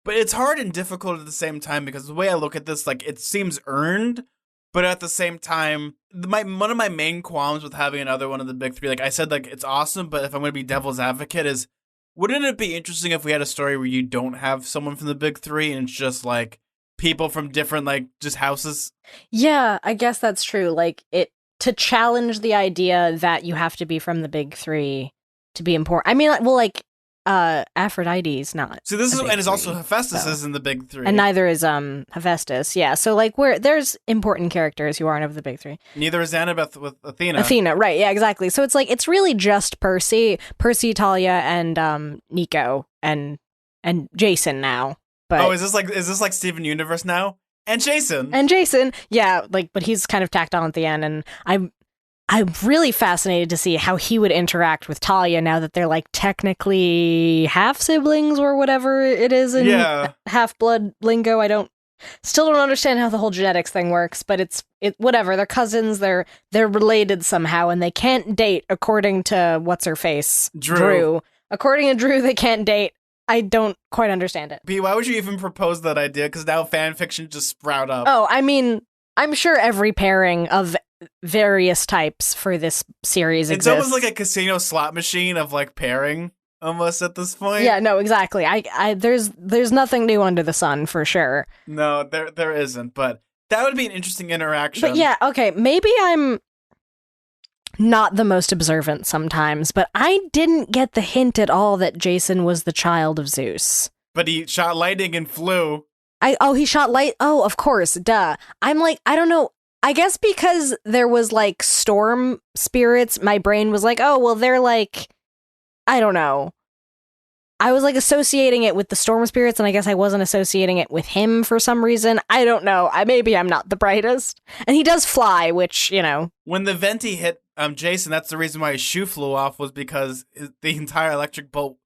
But it's hard and difficult at the same time, because the way I look at this, like, it seems earned, but at the same time, one of my main qualms with having another one of the big three, like I said, like, it's awesome, but if I'm going to be devil's advocate, is wouldn't it be interesting if we had a story where you don't have someone from the big three and it's just like people from different, like, just houses? Yeah, I guess that's true. Like, to challenge the idea that you have to be from the big three to be important. I mean, well, like, Aphrodite's not. So this is, and it's also Hephaestus is in the big three, and neither is Hephaestus. Yeah, so like there's important characters who aren't of the big three. Neither is Annabeth with Athena. Athena, right? Yeah, exactly. So it's like it's really just Percy, Talia, and Nico, and Jason now. But is this like Steven Universe now? And Jason. Yeah, like, but he's kind of tacked on at the end, and I'm really fascinated to see how he would interact with Talia now that they're like technically half siblings or whatever it is in half blood lingo. I still don't understand how the whole genetics thing works, but it's whatever. They're cousins. They're related somehow, and they can't date according to what's her face, Drew. According to Drew, they can't date. I don't quite understand it. B, why would you even propose that idea? Because now fan fiction just sprout up. Oh, I mean, I'm sure every pairing of various types for this series exists. It's almost like a casino slot machine of like pairing, almost at this point. Yeah, no, exactly. There's nothing new under the sun for sure. No, there isn't. But that would be an interesting interaction. But yeah, okay, maybe I'm not the most observant sometimes, but I didn't get the hint at all that Jason was the child of Zeus. But he shot lightning and flew. He shot light. Oh, of course, duh. I'm like, I don't know. I guess because there was like storm spirits, my brain was like, oh, well, they're like, I don't know. I was like associating it with the storm spirits, and I guess I wasn't associating it with him for some reason. I don't know. Maybe I'm not the brightest. And he does fly, which, When the venti hit Jason, that's the reason why his shoe flew off, was because the entire electric bolt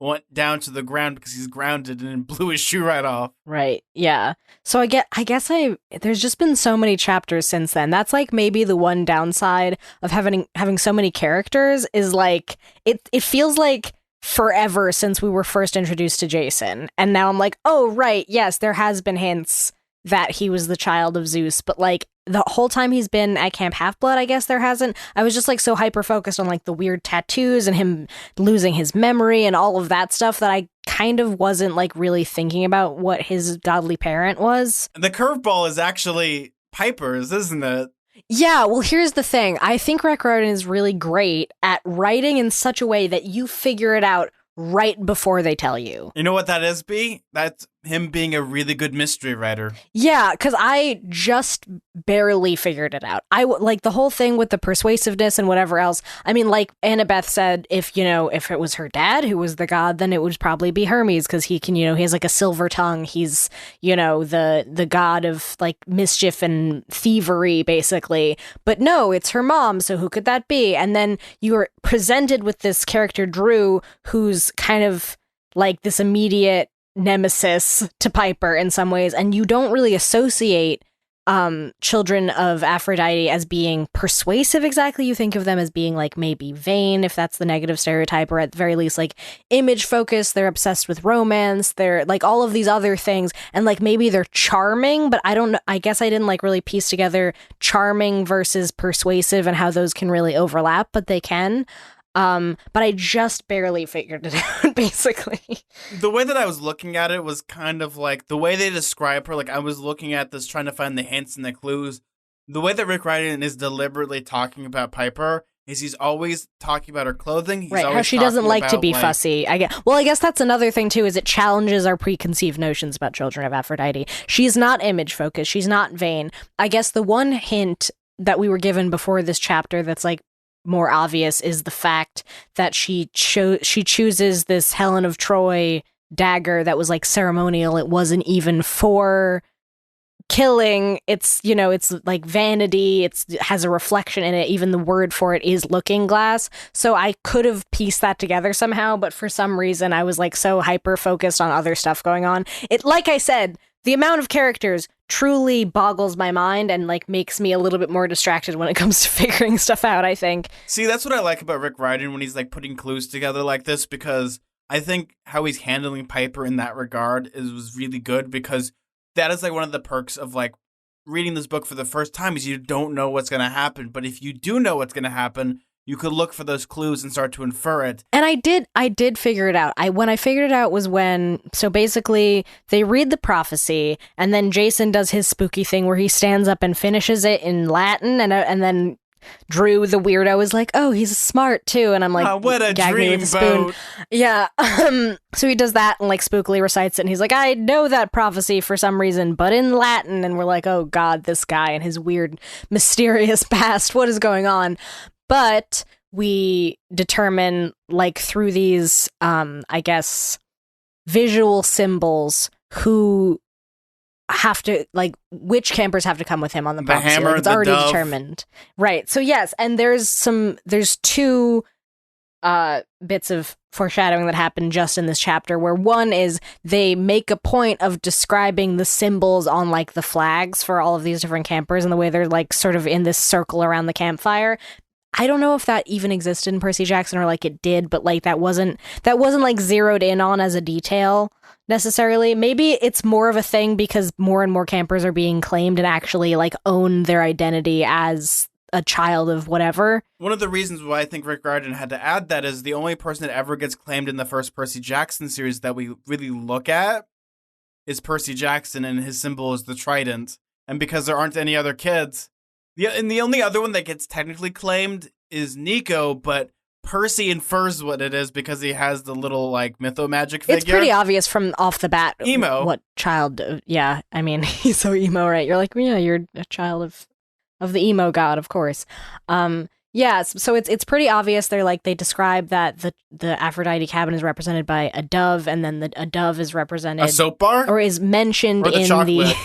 went down to the ground because he's grounded and then blew his shoe right off. Right. Yeah. So there's just been so many chapters since then. That's like maybe the one downside of having so many characters is like it feels like forever since we were first introduced to Jason. And now I'm like, oh right, yes, there has been hints that he was the child of Zeus, but like the whole time he's been at Camp Half-Blood, I guess there hasn't. I was just like so hyper focused on like the weird tattoos and him losing his memory and all of that stuff that I kind of wasn't like really thinking about what his godly parent was. The curveball is actually Piper's, isn't it? Yeah, well, here's the thing. I think Rick Riordan is really great at writing in such a way that you figure it out right before they tell you. You know what that is, B? That's him being a really good mystery writer. Yeah, because I just barely figured it out. Like the whole thing with the persuasiveness and whatever else. I mean, like Annabeth said, if it was her dad who was the god, then it would probably be Hermes because he can, he has like a silver tongue. He's, the god of like mischief and thievery, basically. But no, it's her mom. So who could that be? And then you are presented with this character, Drew, who's kind of like this immediate nemesis to Piper in some ways, and you don't really associate children of Aphrodite as being persuasive exactly. You think of them as being like maybe vain, if that's the negative stereotype, or at the very least like image focused. They're obsessed with romance, they're like all of these other things, and like maybe they're charming, but I don't know, I guess I didn't like really piece together charming versus persuasive and how those can really overlap, but they can. But I just barely figured it out, basically. The way that I was looking at it was kind of like the way they describe her. Like I was looking at this, trying to find the hints and the clues. The way that Rick Riordan is deliberately talking about Piper is he's always talking about her clothing. He's right, how she doesn't like to be fussy. I guess that's another thing too, is it challenges our preconceived notions about children of Aphrodite. She's not image focused. She's not vain. I guess the one hint that we were given before this chapter that's like more obvious is the fact that she chooses this Helen of Troy dagger that was like ceremonial. It wasn't even for killing. It's it's like vanity. It has a reflection in it. Even the word for it is looking glass. So I could have pieced that together somehow, but for some reason I was like so hyper focused on other stuff going on. It, like I said, the amount of characters truly boggles my mind and like makes me a little bit more distracted when it comes to figuring stuff out, I think. See, that's what I like about Rick Riordan when he's like putting clues together like this, because I think how he's handling Piper in that regard was really good, because that is like one of the perks of like reading this book for the first time is you don't know what's going to happen. But if you do know what's going to happen, you could look for those clues and start to infer it. And I did figure it out. When I figured it out was so basically they read the prophecy and then Jason does his spooky thing where he stands up and finishes it in Latin, and then Drew, the weirdo, is like, oh, he's smart too. And I'm like, what a dreamboat. Yeah. So he does that and like spookily recites it. And he's like, I know that prophecy for some reason, but in Latin. And we're like, oh God, this guy and his weird, mysterious past. What is going on? But we determine, like, through these, I guess, visual symbols, who have to, like, which campers have to come with him on the prophecy. Hammer, like, it's already dove. determined. Right. So, yes, and there's two bits of foreshadowing that happen just in this chapter, where one is they make a point of describing the symbols on like the flags for all of these different campers and the way they're like sort of in this circle around the campfire. I don't know if that even existed in Percy Jackson or like it did, but like that wasn't like zeroed in on as a detail necessarily. Maybe it's more of a thing because more and more campers are being claimed and actually like own their identity as a child of whatever. One of the reasons why I think Rick Riordan had to add that is the only person that ever gets claimed in the first Percy Jackson series that we really look at is Percy Jackson, and his symbol is the trident. And because there aren't any other kids, and the only other one that gets technically claimed is Nico, but Percy infers what it is because he has the little like mytho magic figure. It's pretty obvious from off the bat. Emo. What child? Yeah, I mean, he's so emo, right? You're like, yeah, you're a child of the emo god, of course. Yeah, so it's pretty obvious. They describe that the Aphrodite cabin is represented by a dove, and then a dove is represented a soap bar, or is mentioned or the in chocolate. the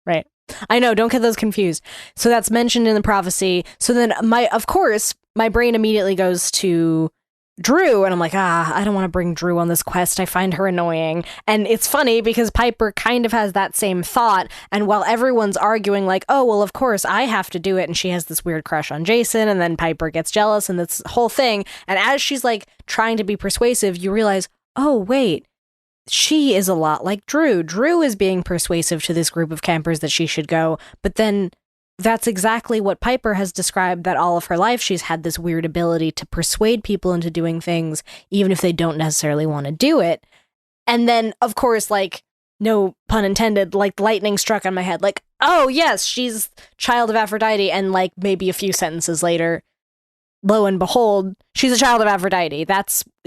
right. I know, don't get those confused. So that's mentioned in the prophecy. So then my brain immediately goes to Drew, and I'm like, I don't want to bring Drew on this quest. I find her annoying. And it's funny because Piper kind of has that same thought. And while everyone's arguing, like, oh, well, of course I have to do it, and she has this weird crush on Jason, and then Piper gets jealous, and this whole thing. And as she's like trying to be persuasive, you realize, oh, wait, she is a lot like Drew. Drew is being persuasive to this group of campers that she should go, but then that's exactly what Piper has described, that all of her life she's had this weird ability to persuade people into doing things, even if they don't necessarily want to do it. And then, of course, like, no pun intended, like lightning struck on my head, like, oh yes, she's child of Aphrodite, and like maybe a few sentences later, lo and behold, she's a child of Aphrodite.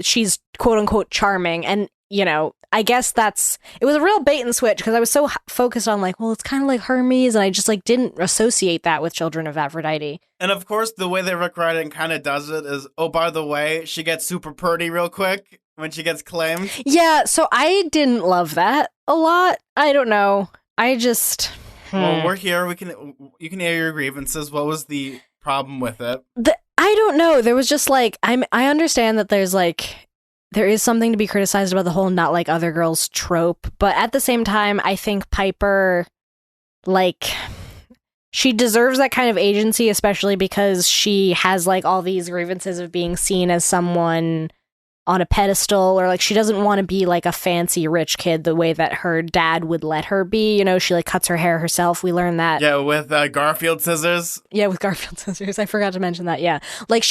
She's quote unquote charming. And, you know, I guess it was a real bait and switch because I was so focused on like, well, it's kind of like Hermes, and I just like didn't associate that with Children of Aphrodite. And of course, the way that Rick Riordan kind of does it is, oh, by the way, she gets super pretty real quick when she gets claimed. Yeah, so I didn't love that a lot. I don't know. I just... Well, we're here. You can air your grievances. What was the problem with it? I don't know. There was just like, I understand that there is something to be criticized about the whole not like other girls trope, but at the same time, I think Piper, like, she deserves that kind of agency, especially because she has like all these grievances of being seen as someone on a pedestal, or like she doesn't want to be like a fancy rich kid the way that her dad would let her be. You know, she like cuts her hair herself. We learned that. Yeah, with Garfield scissors. Yeah, with Garfield scissors. I forgot to mention that. Yeah. Like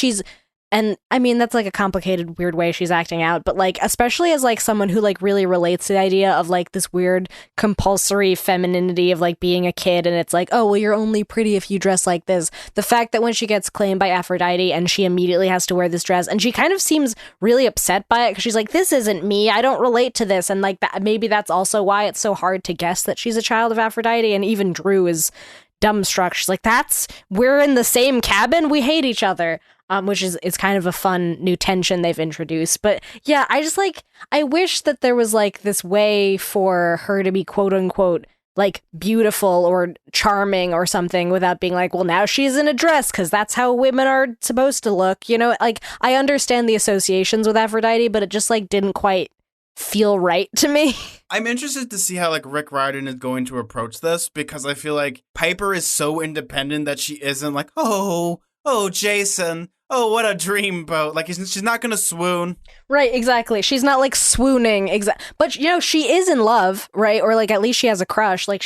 and I mean, that's like a complicated, weird way she's acting out, but like, especially as like someone who like really relates to the idea of like this weird compulsory femininity of like being a kid, and it's like, oh, well, you're only pretty if you dress like this. The fact that when she gets claimed by Aphrodite and she immediately has to wear this dress, and she kind of seems really upset by it because she's like, this isn't me, I don't relate to this, and like that, maybe that's also why it's so hard to guess that she's a child of Aphrodite. And even Drew is dumbstruck. She's like, we're in the same cabin, we hate each other. Which is kind of a fun new tension they've introduced. But yeah, I just like, I wish that there was like this way for her to be quote unquote like beautiful or charming or something without being like, well, now she's in a dress because that's how women are supposed to look. You know, like I understand the associations with Aphrodite, but it just like didn't quite feel right to me. I'm interested to see how like Rick Riordan is going to approach this, because I feel like Piper is so independent that she isn't like, oh, Jason, oh, what a dreamboat. Like, she's not going to swoon. Right, exactly. She's not, like, swooning. But, you know, she is in love, right? Or, like, at least she has a crush. Like,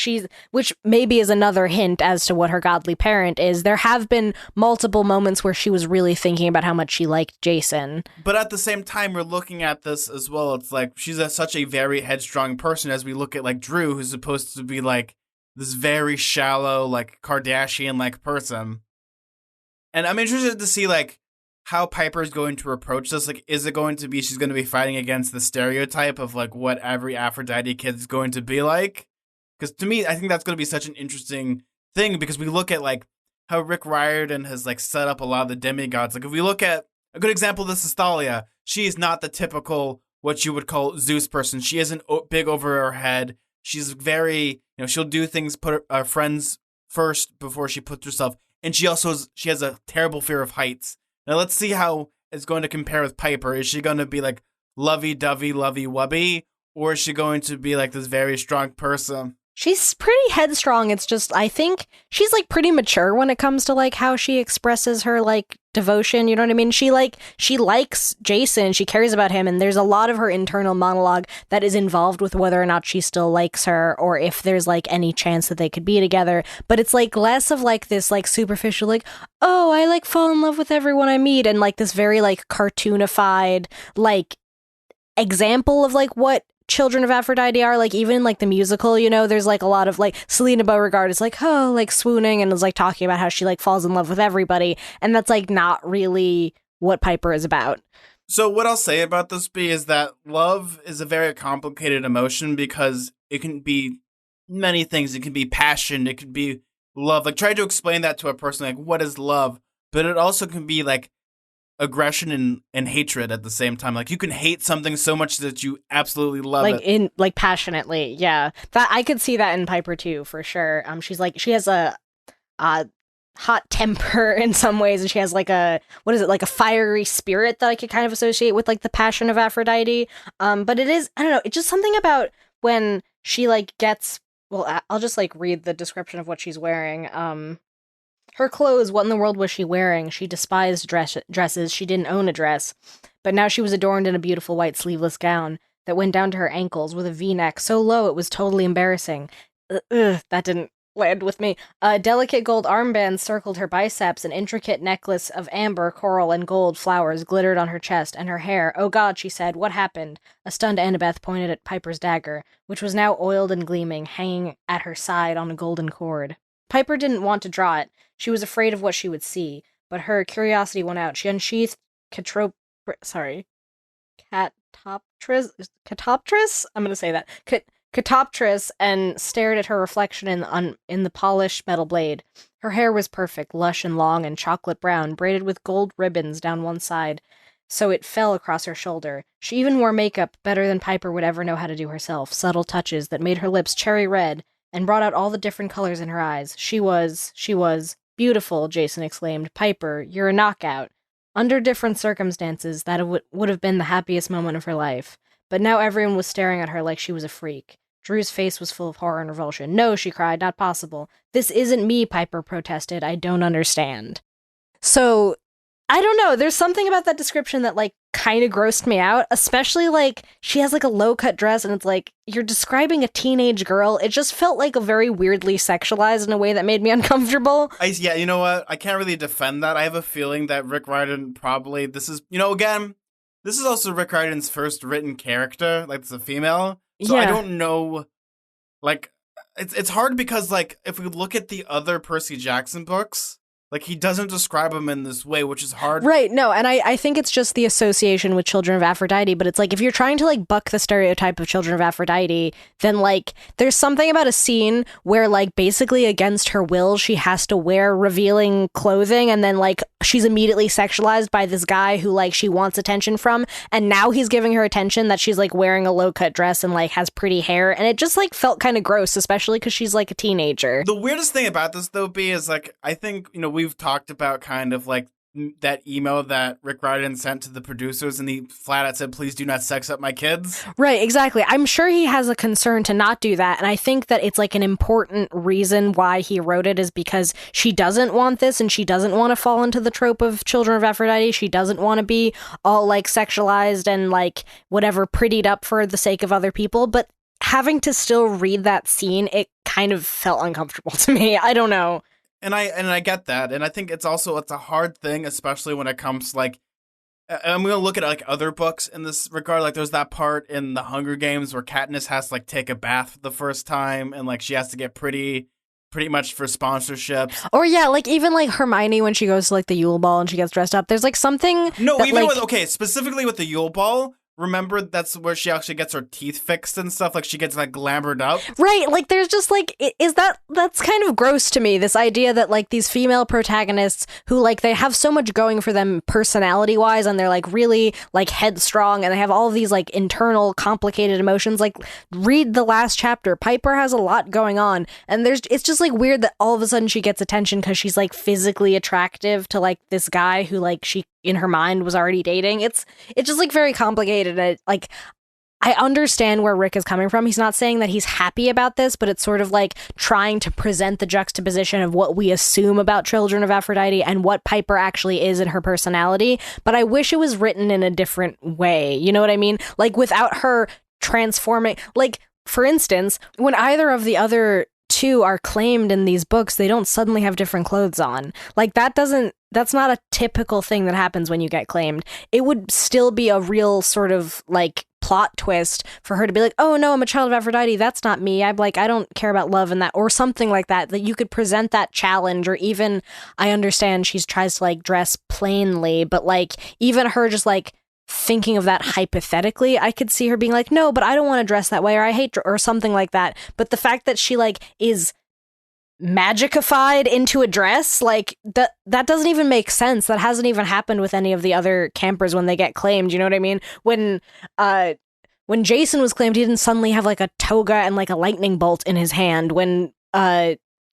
which maybe is another hint as to what her godly parent is. There have been multiple moments where she was really thinking about how much she liked Jason. But at the same time, we're looking at this as well. It's like, she's such a very headstrong person, as we look at, like, Drew, who's supposed to be, like, this very shallow, like, Kardashian-like person. And I'm interested to see, like, how Piper's going to approach this. Like, is it going to be she's going to be fighting against the stereotype of, like, what every Aphrodite kid is going to be like? Because to me, I think that's going to be such an interesting thing, because we look at, like, how Rick Riordan has, like, set up a lot of the demigods. Like, if we look at a good example of this is Thalia. She is not the typical, what you would call Zeus person. She isn't big over her head. She's very, you know, she'll do things, put her friends first before she puts herself. And she has a terrible fear of heights. Now let's see how it's going to compare with Piper. Is she going to be like lovey-dovey, lovey-wubby? Or is she going to be like this very strong person? She's pretty headstrong. It's just, I think she's like pretty mature when it comes to like how she expresses her like devotion. You know what I mean? She likes Jason. She cares about him. And there's a lot of her internal monologue that is involved with whether or not she still likes her, or if there's like any chance that they could be together. But it's like less of like this like superficial, like, oh, I like fall in love with everyone I meet. And like this very like cartoonified like example of like what Children of Aphrodite are, like even in like the musical, you know, there's like a lot of like Selena Beauregard is like, oh, like swooning, and is like talking about how she like falls in love with everybody, and that's like not really what Piper is about. So what I'll say about this is that love is a very complicated emotion, because it can be many things. It can be passion, it could be love. Like, try to explain that to a person, like, what is love? But it also can be like aggression and hatred at the same time. Like, you can hate something so much that you absolutely love it. Like passionately. Yeah. That I could see that in Piper too, for sure. She's like, she has a hot temper in some ways, and she has like a, what is it, like a fiery spirit that I could kind of associate with like the passion of Aphrodite. But it is, I don't know, it's just something about when she like gets, well, I'll just like read the description of what she's wearing. Her clothes, what in the world was she wearing? She despised dresses. She didn't own a dress. But now she was adorned in a beautiful white sleeveless gown that went down to her ankles with a V-neck so low it was totally embarrassing. That didn't land with me. A delicate gold armband circled her biceps, an intricate necklace of amber, coral, and gold flowers glittered on her chest, and her hair, oh God, she said, what happened? A stunned Annabeth pointed at Piper's dagger, which was now oiled and gleaming, hanging at her side on a golden cord. Piper didn't want to draw it. She was afraid of what she would see, but her curiosity won out. She unsheathed Catoptris? I'm going to say that. Catoptris, and stared at her reflection in the polished metal blade. Her hair was perfect, lush and long and chocolate brown, braided with gold ribbons down one side, so it fell across her shoulder. She even wore makeup better than Piper would ever know how to do herself, subtle touches that made her lips cherry red and brought out all the different colors in her eyes. She was beautiful, Jason exclaimed. Piper, you're a knockout. Under different circumstances, that would have been the happiest moment of her life. But now everyone was staring at her like she was a freak. Drew's face was full of horror and revulsion. No, she cried, not possible. This isn't me, Piper protested. I don't understand. So, I don't know, there's something about that description that, like, kind of grossed me out, especially, like, she has, like, a low-cut dress, and it's like, you're describing a teenage girl. It just felt, like, a very weirdly sexualized in a way that made me uncomfortable. Yeah, you know what? I can't really defend that. I have a feeling that Rick Riordan probably, this is, you know, again, this is also Rick Riordan's first written character, like, it's a female, so yeah. I don't know, like, it's hard because, like, if we look at the other Percy Jackson books, like, he doesn't describe them in this way, which is hard. Right, no, and I think it's just the association with Children of Aphrodite, but it's like, if you're trying to, like, buck the stereotype of Children of Aphrodite, then, like, there's something about a scene where, like, basically against her will, she has to wear revealing clothing, and then, like, she's immediately sexualized by this guy who, like, she wants attention from, and now he's giving her attention that she's, like, wearing a low-cut dress and, like, has pretty hair, and it just, like, felt kind of gross, especially because she's, like, a teenager. The weirdest thing about this, though, B, is, like, I think, you know, we've talked about kind of like that email that Rick Riordan sent to the producers, and he flat out said, please do not sex up my kids. Right, exactly. I'm sure he has a concern to not do that, and I think that it's like an important reason why he wrote it is because she doesn't want this, and she doesn't want to fall into the trope of Children of Aphrodite. She doesn't want to be all like sexualized and like whatever prettied up for the sake of other people, but having to still read that scene, it kind of felt uncomfortable to me. I don't know. And I get that, and I think it's a hard thing, especially when it comes to, like, I'm going to look at, like, other books in this regard. Like, there's that part in the Hunger Games where Katniss has to, like, take a bath for the first time, and, like, she has to get pretty much for sponsorships. Or, yeah, like, even, like, Hermione when she goes to, like, the Yule Ball and she gets dressed up, there's, like, something No, that, even like, with, okay, specifically with the Yule Ball, remember that's where she actually gets her teeth fixed and stuff, like she gets like glamored up, right? Like there's just like, that's kind of gross to me, this idea that like these female protagonists who like they have so much going for them personality wise, and they're like really like headstrong, and they have all of these like internal complicated emotions. Like read the last chapter, Piper has a lot going on, and it's just like weird that all of a sudden she gets attention because she's like physically attractive to like this guy who like she in her mind was already dating. It's just like very complicated. Like I understand where Rick is coming from. He's not saying that he's happy about this, but it's sort of like trying to present the juxtaposition of what we assume about Children of Aphrodite and what Piper actually is in her personality. But I wish it was written in a different way. You know what I mean? Like without her transforming, like for instance, when either of the other two are claimed in these books, they don't suddenly have different clothes on. Like that's not a typical thing that happens when you get claimed. It would still be a real sort of like plot twist for her to be like, oh no, I'm a child of Aphrodite, that's not me, I'm like, I don't care about love and that, or something like that you could present that challenge. Or even, I understand she tries to like dress plainly, but like even her just like thinking of that hypothetically, I could see her being like, no, but I don't want to dress that way, or I hate, or something like that. But the fact that she like is magicified into a dress, like that doesn't even make sense. That hasn't even happened with any of the other campers when they get claimed. You know what I mean? When Jason was claimed, he didn't suddenly have like a toga and like a lightning bolt in his hand. When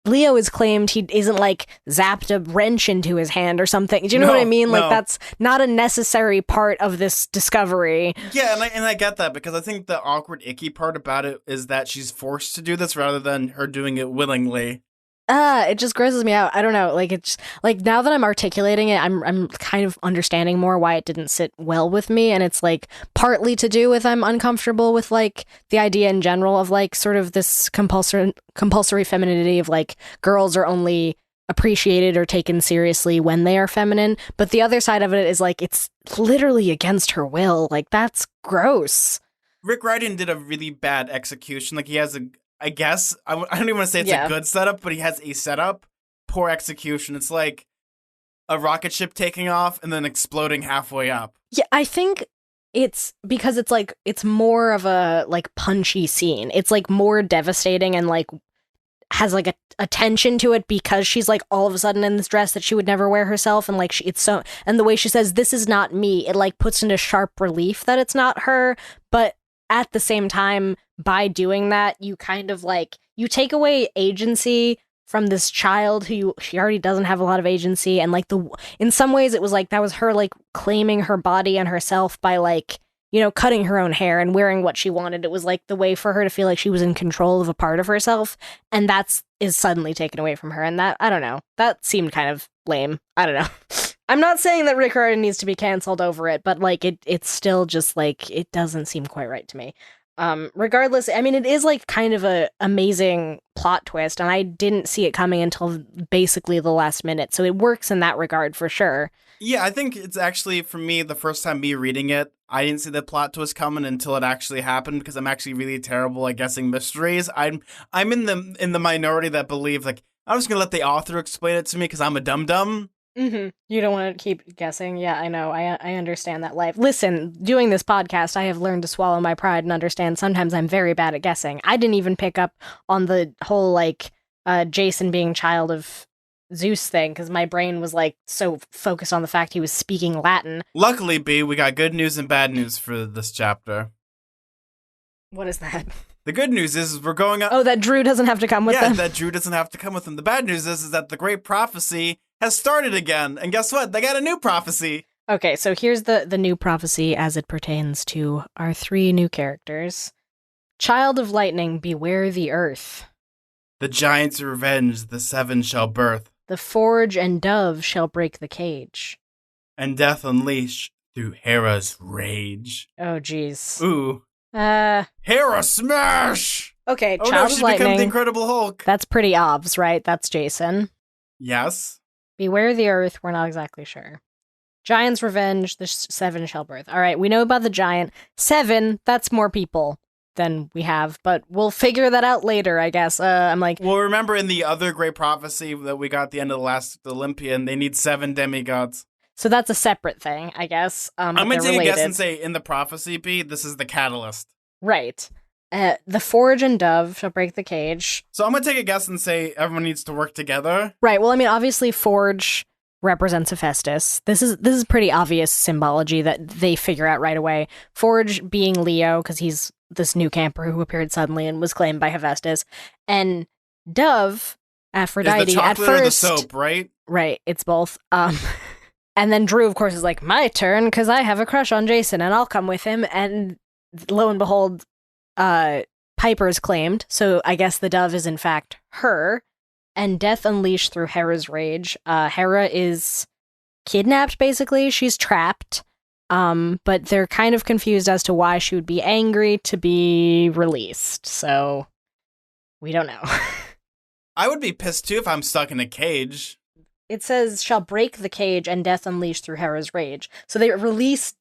Leo has claimed he isn't like zapped a wrench into his hand or something. Do you know No, what I mean? no. Like that's not a necessary part of this discovery. Yeah, and I get that because I think the awkward, icky part about it is that she's forced to do this rather than her doing it willingly. It just grosses me out. I don't know. Like it's like now that I'm articulating it, I'm kind of understanding more why it didn't sit well with me, and it's like partly to do with I'm uncomfortable with like the idea in general of like sort of this compulsory femininity of like girls are only appreciated or taken seriously when they are feminine, but the other side of it is like it's literally against her will. Like that's gross. Rick Riordan did a really bad execution. Like he has I guess, I don't even want to say it's Yeah. a good setup, but he has a setup. Poor execution. It's like a rocket ship taking off and then exploding halfway up. Yeah, I think it's because it's like it's more of a like punchy scene. It's like more devastating and like has like a tension to it because she's like all of a sudden in this dress that she would never wear herself, and like it's so, and the way she says this is not me, it like puts into sharp relief that it's not her. But at the same time, by doing that, you kind of like you take away agency from this child who she already doesn't have a lot of agency, and like the in some ways it was like that was her like claiming her body and herself by like, you know, cutting her own hair and wearing what she wanted. It was like the way for her to feel like she was in control of a part of herself, and that's is suddenly taken away from her. And that, I don't know, that seemed kind of lame. I don't know. I'm not saying that Rick Riordan needs to be canceled over it, but like it's still just like it doesn't seem quite right to me. Regardless, I mean, it is like kind of a amazing plot twist, and I didn't see it coming until basically the last minute, so it works in that regard for sure. Yeah, I think it's actually, for me, the first time me reading it, I didn't see the plot twist coming until it actually happened because I'm actually really terrible at guessing mysteries. I'm in the minority that believe like I'm just gonna let the author explain it to me because I'm a dum-dum. Mm-hmm. You don't want to keep guessing. Yeah, I know. I understand that life. Listen, doing this podcast, I have learned to swallow my pride and understand sometimes I'm very bad at guessing. I didn't even pick up on the whole, like, Jason being child of Zeus thing because my brain was, like, so focused on the fact he was speaking Latin. Luckily, B, we got good news and bad news for this chapter. What is that? The good news is we're going up. Oh, that Drew doesn't have to come with them? Yeah, that Drew doesn't have to come with him. The bad news is that the Great Prophecy has started again. And guess what? They got a new prophecy. Okay, so here's the new prophecy as it pertains to our three new characters. Child of lightning, beware the earth. The giant's revenge, the seven shall birth. The forge and dove shall break the cage. And death unleash through Hera's rage. Oh, jeez. Ooh. Uh, Hera smash! okay, Oh no, Child she's of Lightning. become the Incredible Hulk. That's pretty obvs, right? That's Jason. Yes. Beware the earth, we're not exactly sure. Giant's revenge, the seven shall birth. All right, we know about the giant. Seven, that's more people than we have, but we'll figure that out later, I guess. I'm like, Well, remember in the other great prophecy that we got at the end of the last Olympian, they need 7 demigods. so that's a separate thing, I guess. I'm but going to they're take a guess related. and say in the prophecy, B, this is the catalyst. Right. The forge and dove shall break the cage. So I'm going to take a guess and say everyone needs to work together. Right. Well, I mean, obviously, Forge represents Hephaestus. This is pretty obvious symbology that they figure out right away. Forge being Leo, because he's this new camper who appeared suddenly and was claimed by Hephaestus, and Dove, Aphrodite. Is the at chocolate first, or the soap, right? right? It's both. And then Drew, of course, is like, my turn, because I have a crush on Jason, and I'll come with him. And lo and behold, Piper's claimed, so I guess the dove is in fact her, and death unleashed through Hera's rage. Hera is kidnapped, basically. She's trapped, but they're kind of confused as to why she would be angry to be released, so we don't know. I would be pissed too if I'm stuck in a cage. It says, shall break the cage and death unleashed through Hera's rage. So they release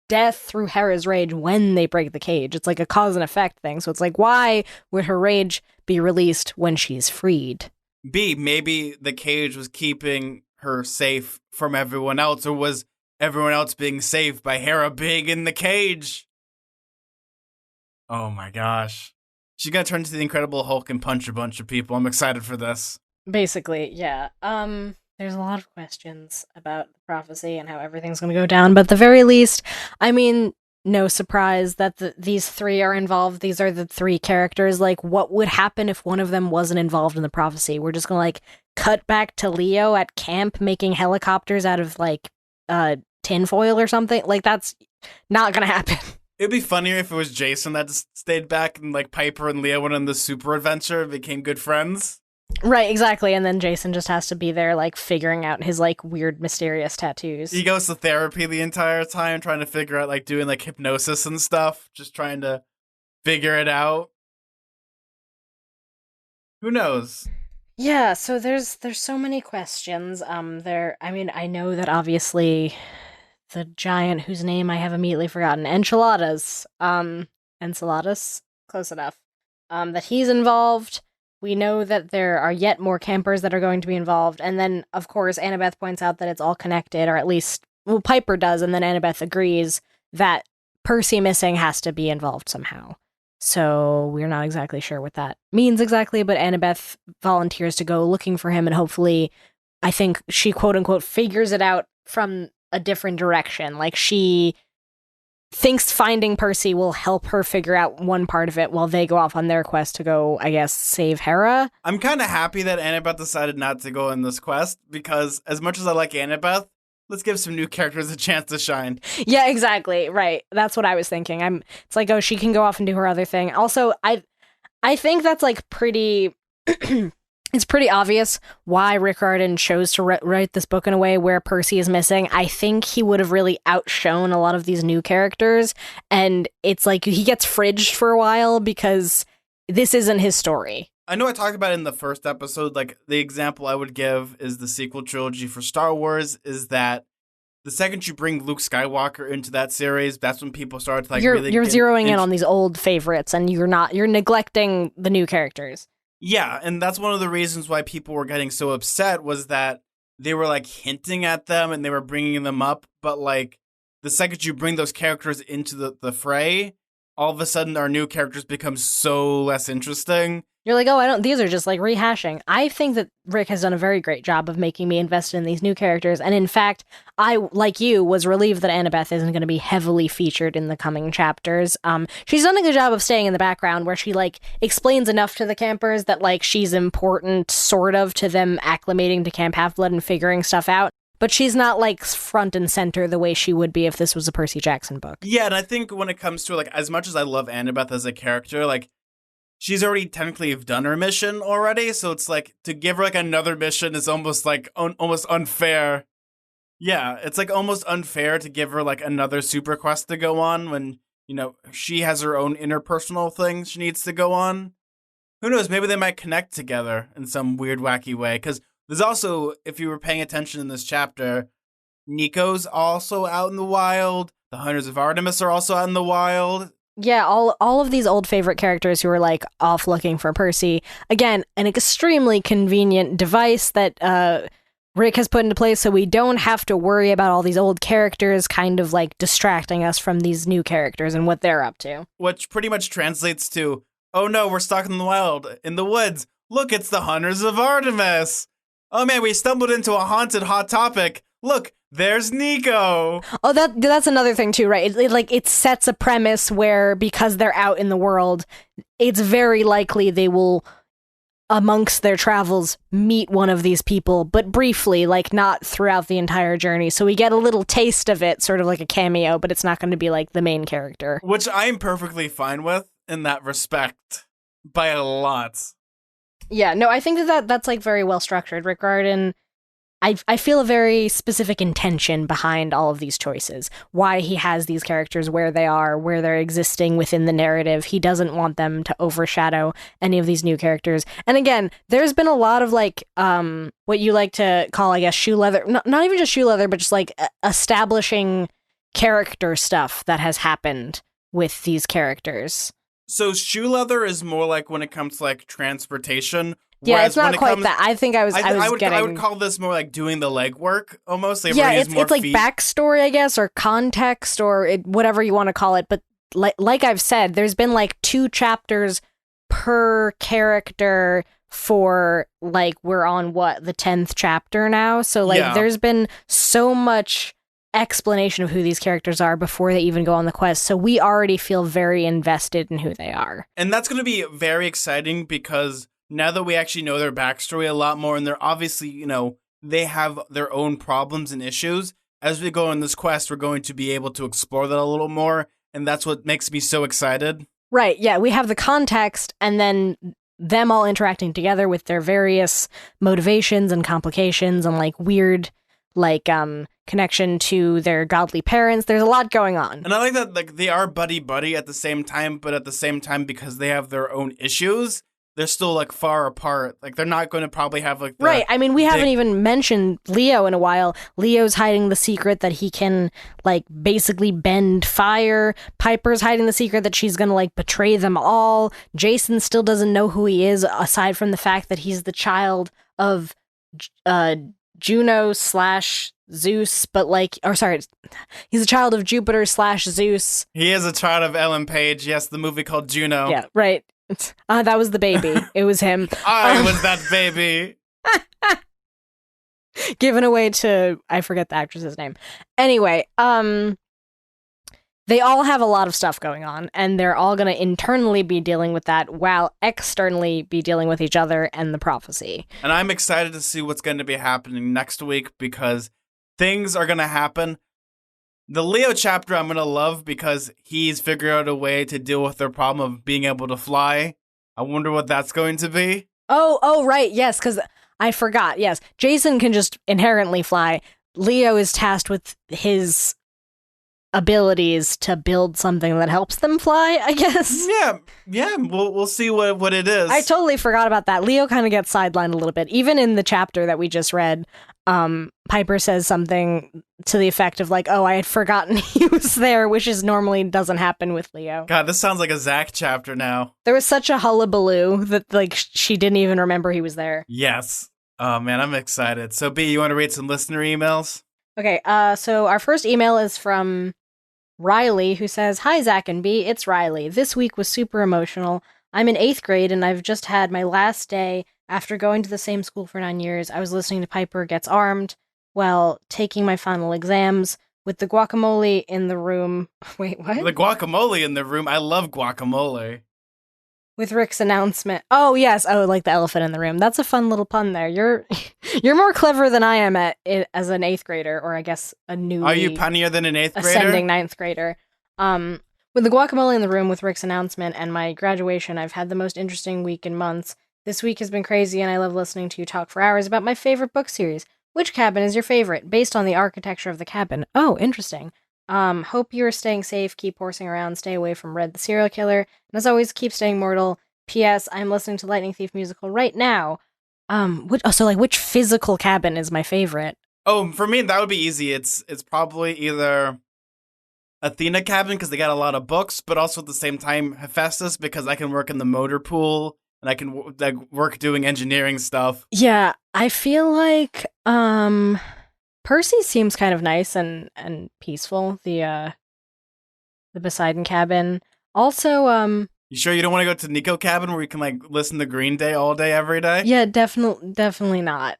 death through Hera's rage when they break the cage. It's like a cause and effect thing. So it's like, why would her rage be released when she's freed? B, maybe the cage was keeping her safe from everyone else, or was everyone else being safe by Hera being in the cage? Oh my gosh. She's gonna turn into the Incredible Hulk and punch a bunch of people. I'm excited for this. Basically, yeah. There's a lot of questions about the prophecy and how everything's going to go down, but at the very least, I mean, no surprise that these three are involved. These are the three characters. Like, what would happen if one of them wasn't involved in the prophecy? We're just gonna, like, cut back to Leo at camp making helicopters out of, like, tinfoil or something. Like, that's not gonna happen. It'd be funnier if it was Jason that just stayed back and, like, Piper and Leo went on the super adventure and became good friends. Right, exactly. And then Jason just has to be there, like, figuring out his, like, weird, mysterious tattoos. He goes to therapy the entire time, trying to figure out, like, doing, like, hypnosis and stuff, just trying to figure it out. Who knows? Yeah, so there's so many questions. I mean, I know that obviously the giant whose name I have immediately forgotten, Enchiladas, close enough. That he's involved. We know that there are yet more campers that are going to be involved, and then of course Annabeth points out that it's all connected, or at least, well, Piper does, and then Annabeth agrees that Percy missing has to be involved somehow. So we're not exactly sure what that means exactly, but Annabeth volunteers to go looking for him, and hopefully, I think she quote unquote figures it out from a different direction. Like, she thinks finding Percy will help her figure out one part of it while they go off on their quest to go, I guess, save Hera. I'm kind of happy that Annabeth decided not to go on this quest, because as much as I like Annabeth, let's give some new characters a chance to shine. Yeah, exactly. Right. That's what I was thinking. It's like, oh, she can go off and do her other thing. Also, I think that's, like, pretty it's pretty obvious why Rick Riordan chose to write this book in a way where Percy is missing. I think he would have really outshone a lot of these new characters, and it's like he gets fridged for a while because this isn't his story. I know I talked about it in the first episode. Like, the example I would give is the sequel trilogy for Star Wars, is that the second you bring Luke Skywalker into that series, that's when people start to, like, you're zeroing in on these old favorites, and you're neglecting the new characters. Yeah, and that's one of the reasons why people were getting so upset, was that they were, like, hinting at them and they were bringing them up, but, like, the second you bring those characters into the fray, all of a sudden our new characters become so less interesting. You're like, oh, these are just, like, rehashing. I think that Rick has done a very great job of making me invested in these new characters, and in fact, I, like you, was relieved that Annabeth isn't going to be heavily featured in the coming chapters. She's done a good job of staying in the background, where she, like, explains enough to the campers that, like, she's important, sort of, to them acclimating to Camp Half-Blood and figuring stuff out. But she's not, like, front and center the way she would be if this was a Percy Jackson book. Yeah, and I think when it comes to, like, as much as I love Annabeth as a character, like, she's already technically done her mission already, so it's like, to give her, like, another mission is almost, like, almost unfair. Yeah, it's, like, almost unfair to give her, like, another super quest to go on when, you know, she has her own interpersonal things she needs to go on. Who knows, maybe they might connect together in some weird, wacky way, because there's also, if you were paying attention in this chapter, Nico's also out in the wild, the Hunters of Artemis are also out in the wild. Yeah, all of these old favorite characters who are, like, off looking for Percy. Again, an extremely convenient device that Rick has put into place, so we don't have to worry about all these old characters kind of, like, distracting us from these new characters and what they're up to. Which pretty much translates to, oh no, we're stuck in the wild, in the woods. Look, it's the Hunters of Artemis. Oh man, we stumbled into a haunted Hot Topic. Look, there's Nico. Oh, that's another thing too, right? It sets a premise where, because they're out in the world, it's very likely they will, amongst their travels, meet one of these people, but briefly, like, not throughout the entire journey. So we get a little taste of it, sort of like a cameo, but it's not going to be, like, the main character. Which I'm perfectly fine with in that respect, by a lot. Yeah, no, I think that's, like, very well structured. Rick Riordan, I feel a very specific intention behind all of these choices. Why he has these characters where they are, where they're existing within the narrative. He doesn't want them to overshadow any of these new characters. And again, there's been a lot of, like, what you like to call, I guess, shoe leather. Not even just shoe leather, but just, like, establishing character stuff that has happened with these characters. So shoe leather is more like when it comes to, like, transportation. Yeah, it's not quite that. I think I would call this more like doing the legwork almost. Yeah, it's like backstory, I guess, or context, or whatever you want to call it. But like I've said, there's been, like, 2 chapters per character for, like, we're on the 10th chapter now. So, like, There's been so much explanation of who these characters are before they even go on the quest. So we already feel very invested in who they are. And that's going to be very exciting because now that we actually know their backstory a lot more, and they're obviously, they have their own problems and issues. As we go on this quest, we're going to be able to explore that a little more. And that's what makes me so excited. Right. Yeah. We have the context and then them all interacting together with their various motivations and complications and like weird, like, connection to their godly parents. There's a lot going on. And I like that, like, they are buddy-buddy at the same time, but at the same time, because they have their own issues, they're still, like, far apart. Like, they're not going to probably have, like, right. I mean, we haven't even mentioned Leo in a while. Leo's hiding the secret that he can, like, basically bend fire. Piper's hiding the secret that she's gonna, like, betray them all. Jason still doesn't know who he is, aside from the fact that he's the child of, Juno / Zeus, but like, or sorry, he's a child of Jupiter / Zeus. He is a child of Ellen Page. Yes, the movie called Juno. Yeah, right. That was the baby. It was him. I was that baby. Given away to, I forget the actress's name. Anyway, they all have a lot of stuff going on, and they're all going to internally be dealing with that while externally be dealing with each other and the prophecy. And I'm excited to see what's going to be happening next week because things are going to happen. The Leo chapter I'm going to love because he's figured out a way to deal with their problem of being able to fly. I wonder what that's going to be. Oh, right. Yes, because I forgot. Yes, Jason can just inherently fly. Leo is tasked with his abilities to build something that helps them fly, I guess. Yeah. We'll see what it is. I totally forgot about that. Leo kind of gets sidelined a little bit. Even in the chapter that we just read, Piper says something to the effect of like, "Oh, I had forgotten he was there," which is normally doesn't happen with Leo. God, this sounds like a Zach chapter now. There was such a hullabaloo that like she didn't even remember he was there. Yes. Oh man, I'm excited. So B, you want to read some listener emails? Okay. So our first email is from Riley, who says, "Hi, Zach and B, it's Riley. This week was super emotional. I'm in 8th grade, and I've just had my last day after going to the same school for 9 years. I was listening to Piper Gets Armed while taking my final exams with the guacamole in the room." Wait, what? The guacamole in the room. I love guacamole. With Rick's announcement. Oh, yes. Oh, like the elephant in the room. That's a fun little pun there. You're more clever than I am at it as an 8th grader, or I guess a new. Are you punnier than an 8th grader? Ascending 9th grader. With the guacamole in the room with Rick's announcement and my graduation, I've had the most interesting week in months. This week has been crazy, and I love listening to you talk for hours about my favorite book series. Which cabin is your favorite, based on the architecture of the cabin? Oh, interesting. Hope you are staying safe, keep horsing around, stay away from Red the serial killer, and as always, keep staying mortal. P.S. I'm listening to Lightning Thief musical right now. Which physical cabin is my favorite? Oh, for me, that would be easy. It's probably either Athena cabin, because they got a lot of books, but also at the same time, Hephaestus, because I can work in the motor pool, and I can work doing engineering stuff. Yeah, I feel like, Percy seems kind of nice and peaceful. The Poseidon cabin. Also, You sure you don't want to go to Nico cabin where you can like listen to Green Day all day every day? Yeah, definitely not.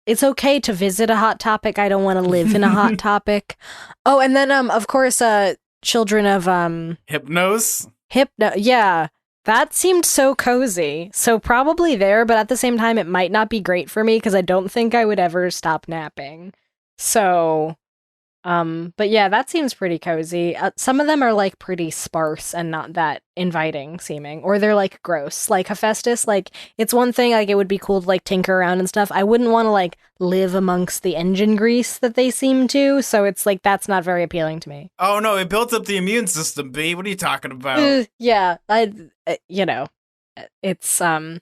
It's okay to visit a hot topic. I don't want to live in a hot topic. Oh, and then of course Children of Hypnos. Yeah. That seemed so cozy. So probably there, but at the same time, it might not be great for me because I don't think I would ever stop napping. So, but yeah, that seems pretty cozy. Some of them are like pretty sparse and not that inviting seeming, or they're like gross. Like Hephaestus, like it's one thing, like it would be cool to like tinker around and stuff. I wouldn't want to like live amongst the engine grease that they seem to. So it's like, that's not very appealing to me. Oh no, it built up the immune system, B. What are you talking about? Yeah, it's, did I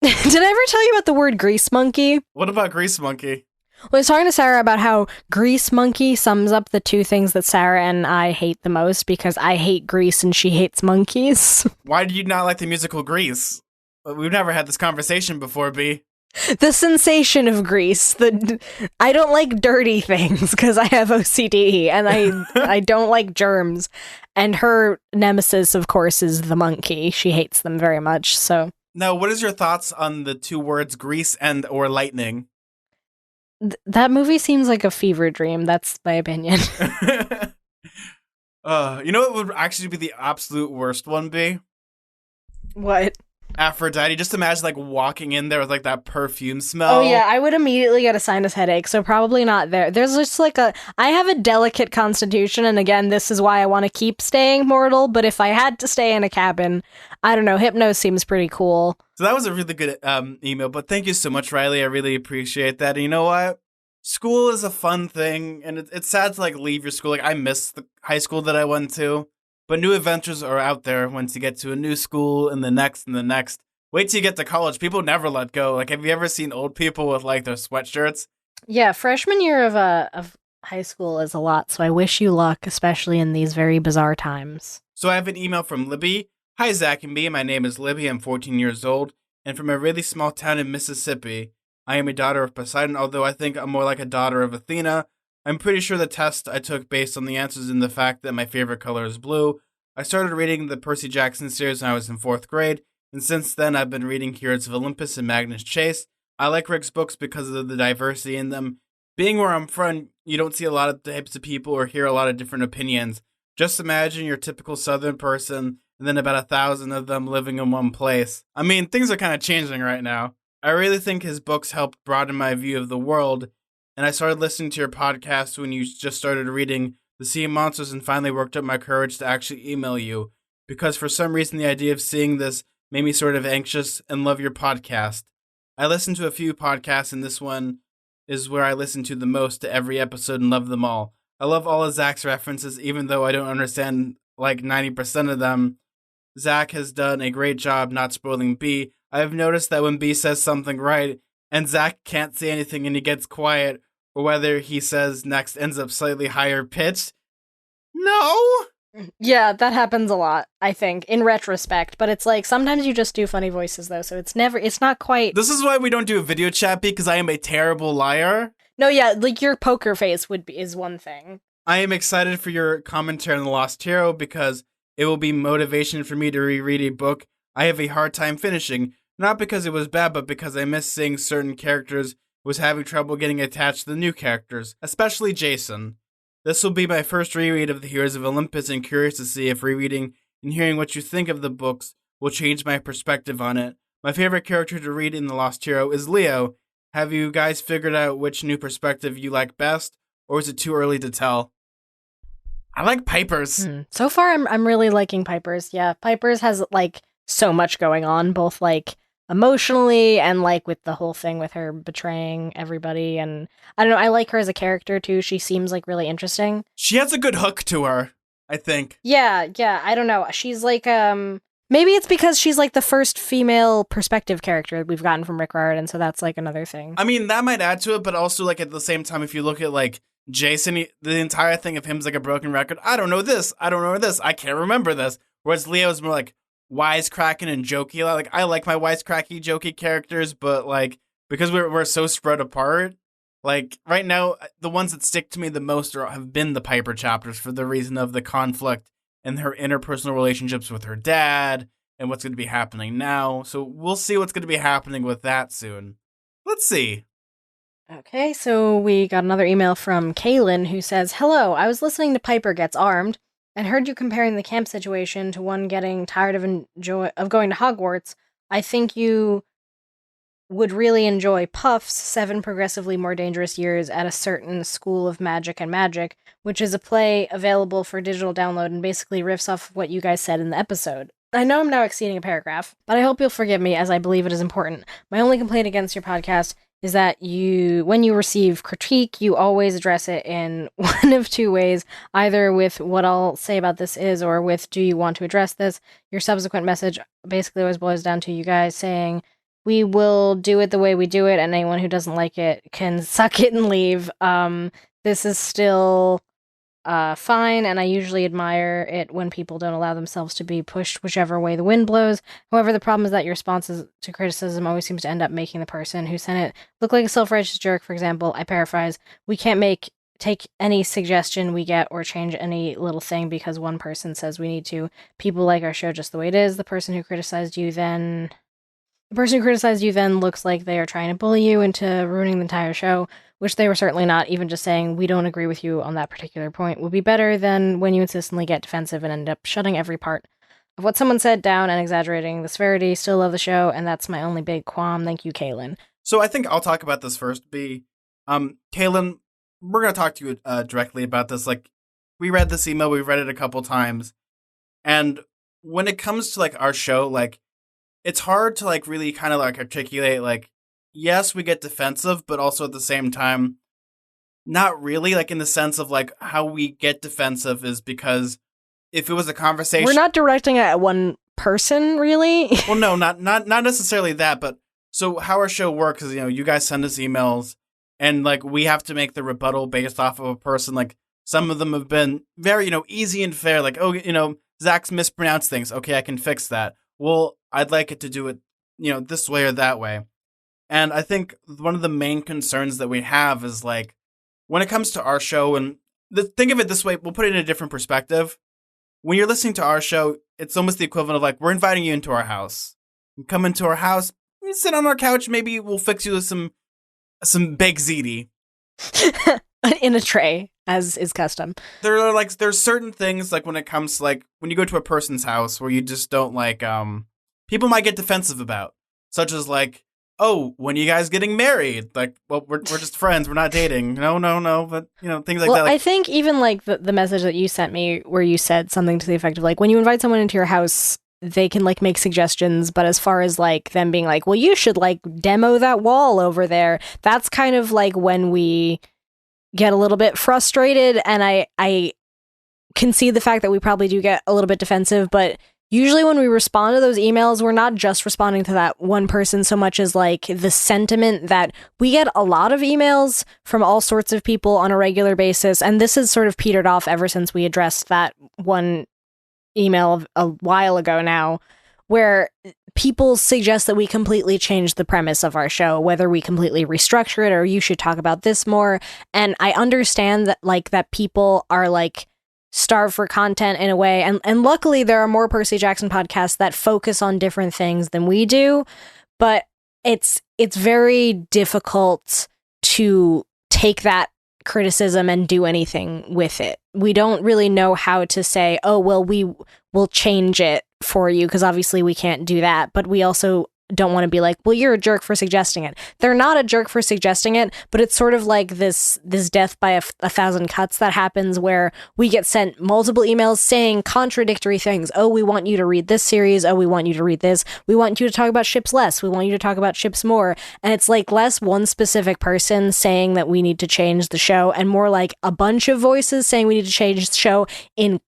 ever tell you about the word grease monkey? What about grease monkey? Well, I was talking to Sarah about how grease monkey sums up the two things that Sarah and I hate the most, because I hate grease and she hates monkeys. Why do you not like the musical Grease? We've never had this conversation before, B. The sensation of grease. I don't like dirty things because I have OCD, and I don't like germs. And her nemesis, of course, is the monkey. She hates them very much. So now, what is your thoughts on the two words grease and or lightning? That movie seems like a fever dream. That's my opinion. You know what would actually be the absolute worst one be? What? Aphrodite. Just imagine like walking in there with like that perfume Oh yeah, smell. I would immediately get a sinus headache, so probably not there. There's just like I have a delicate constitution, and again, this is why I want to keep staying mortal, but if I had to stay in a cabin, I don't know, Hypno seems pretty cool. So that was a really good email, but thank you so much, Riley. I really appreciate that. And you know what? School is a fun thing, and it's sad to like leave your school. Like I miss the high school that I went to, but new adventures are out there once you get to a new school and the next and the next. Wait till you get to college. People never let go. Like, have you ever seen old people with like their sweatshirts? Yeah, freshman year of high school is a lot, so I wish you luck, especially in these very bizarre times. So I have an email from Libby. Hi, Zach and B. My name is Libby. I'm 14 years old and from a really small town in Mississippi. I am a daughter of Poseidon, although I think I'm more like a daughter of Athena. I'm pretty sure the test I took based on the answers in the fact that my favorite color is blue. I started reading the Percy Jackson series when I was in 4th grade, and since then I've been reading Heroes of Olympus and Magnus Chase. I like Rick's books because of the diversity in them. Being where I'm from, you don't see a lot of types of people or hear a lot of different opinions. Just imagine your typical Southern person and then about 1,000 of them living in one place. I mean, things are kind of changing right now. I really think his books helped broaden my view of the world, and I started listening to your podcast when you just started reading The Sea of Monsters and finally worked up my courage to actually email you, because for some reason the idea of seeing this made me sort of anxious and love your podcast. I listened to a few podcasts, and this one is where I listen to the most to every episode and love them all. I love all of Zach's references, even though I don't understand like 90% of them. Zach has done a great job not spoiling B. I have noticed that when B says something right, and Zach can't say anything and he gets quiet, or whether he says next ends up slightly higher pitched. No! Yeah, that happens a lot, I think, in retrospect, but it's like sometimes you just do funny voices though, so it's not quite. This is why we don't do a video chat, because I am a terrible liar. No, yeah, like your poker face is one thing. I am excited for your commentary on The Lost Hero because it will be motivation for me to reread a book I have a hard time finishing, not because it was bad, but because I miss seeing certain characters, was having trouble getting attached to the new characters, especially Jason. This will be my first reread of the Heroes of Olympus, and curious to see if rereading and hearing what you think of the books will change my perspective on it. My favorite character to read in The Lost Hero is Leo. Have you guys figured out which new perspective you like best, or is it too early to tell? I like Piper's. So far, I'm really liking Piper's. Yeah, Piper's has like so much going on, both like emotionally and like with the whole thing with her betraying everybody. And I don't know, I like her as a character too. She seems like really interesting. She has a good hook to her, I think. Yeah, I don't know. She's like maybe it's because she's like the first female perspective character we've gotten from Rick Riordan, so that's like another thing. I mean, that might add to it, but also like at the same time, if you look at like Jason, the entire thing of him's like a broken record. I don't know this. I don't know this. I can't remember this. Whereas Leo's more like wisecracking and jokey. Like I like my wisecracky, jokey characters, but like because we're so spread apart, like right now, the ones that stick to me the most have been the Piper chapters for the reason of the conflict and her interpersonal relationships with her dad and what's going to be happening now. So we'll see what's going to be happening with that soon. Let's see. Okay, so we got another email from Kaylin who says, "Hello, I was listening to Piper Gets Armed and heard you comparing the camp situation to one getting tired of going to Hogwarts. I think you would really enjoy Puff's 7 Progressively More Dangerous Years at a Certain School of Magic and Magic, which is a play available for digital download and basically riffs off what you guys said in the episode. I know I'm now exceeding a paragraph, but I hope you'll forgive me as I believe it is important. My only complaint against your podcast is that when you receive critique, you always address it in one of two ways, either with what I'll say about this is, or with do you want to address this? Your subsequent message basically always boils down to you guys saying, we will do it the way we do it, and anyone who doesn't like it can suck it and leave. This is still fine, and I usually admire it when people don't allow themselves to be pushed whichever way the wind blows. However, the problem is that your responses to criticism always seems to end up making the person who sent it look like a self-righteous jerk. For example, I paraphrase, we can't take any suggestion we get or change any little thing because one person says we need to. People like our show just the way it is. The person who criticized you then looks like they are trying to bully you into ruining the entire show. which they were certainly not. Even just saying we don't agree with you on that particular point would be better than when you insistently get defensive and end up shutting every part of what someone said down and exaggerating the severity. Still love the show, and that's my only big qualm. Thank you, Kaylin. So I think I'll talk about this first. Kaylin, we're gonna talk to you directly about this. Like, we read this email, we read it a couple times, and when it comes to like our show, like, it's hard to like really kind of like articulate like, yes, we get defensive, but also at the same time, not really, like in the sense of like how we get defensive is because if it was a conversation, We're not directing it at one person, really. well, no, not necessarily that, but so how our show works is, you guys send us emails and like we have to make the rebuttal based off of a person. Like some of them have been very, easy and fair. Like, oh, Zach's mispronounced things. Okay, I can fix that. Well, I'd like it to do it, this way or that way. And I think one of the main concerns that we have is like, when it comes to our show, and think of it this way, we'll put it in a different perspective. When you're listening to our show, it's almost the equivalent of like, we're inviting you into our house. You come into our house, you sit on our couch, maybe we'll fix you with some baked ziti. In a tray, as is custom. There's certain things like when it comes to like, when you go to a person's house where you just don't like, people might get defensive about, such as like, oh, when are you guys getting married? Like, well, we're just friends. We're not dating. No. But, things like that. Like, I think even like the message that you sent me where you said something to the effect of like, when you invite someone into your house, they can like make suggestions. But as far as like them being like, well, you should like demo that wall over there. That's kind of like when we get a little bit frustrated. And I can see the fact that we probably do get a little bit defensive, but usually when we respond to those emails, we're not just responding to that one person so much as like the sentiment that we get a lot of emails from all sorts of people on a regular basis. And this has sort of petered off ever since we addressed that one email a while ago now, where people suggest that we completely change the premise of our show, whether we completely restructure it or you should talk about this more. And I understand that like that people are like starved for content in a way, and luckily there are more Percy Jackson podcasts that focus on different things than we do, but it's very difficult to take that criticism and do anything with it. We don't really know how to say, oh well, we will change it for you, because obviously we can't do that, but we also don't want to be like, well, you're a jerk for suggesting it. They're not a jerk for suggesting it, but it's sort of like this death by a thousand cuts that happens where we get sent multiple emails saying contradictory things. Oh, we want you to read this series. Oh, we want you to read this. We want you to talk about ships less. We want you to talk about ships more. And it's like less one specific person saying that we need to change the show and more like a bunch of voices saying we need to change the show in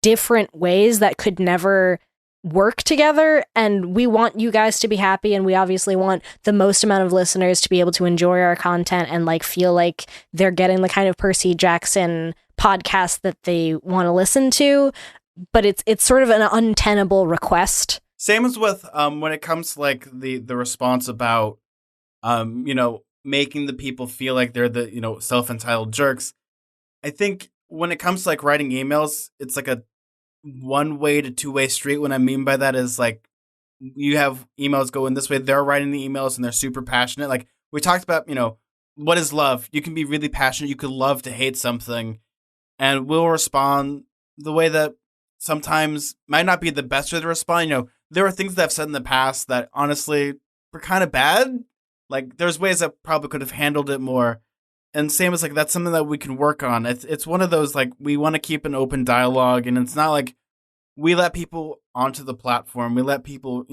different ways that could never work together. And we want you guys to be happy, and we obviously want the most amount of listeners to be able to enjoy our content and like feel like they're getting the kind of Percy Jackson podcast that they want to listen to, but it's sort of an untenable request. Same as with when it comes to like the response about making the people feel like they're the self-entitled jerks. I think when it comes to like writing emails, it's like a one-way to two-way street. What I mean by that is like you have emails going this way, they're writing the emails and they're super passionate. Like we talked about, what is love? You can be really passionate, you could love to hate something, and we'll respond the way that sometimes might not be the best way to respond. There are things that I've said in the past that honestly were kind of bad. Like there's ways that probably could have handled it more. And same as like, that's something that we can work on. It's one of those, like, we want to keep an open dialogue, and it's not like we let people onto the platform. We let people,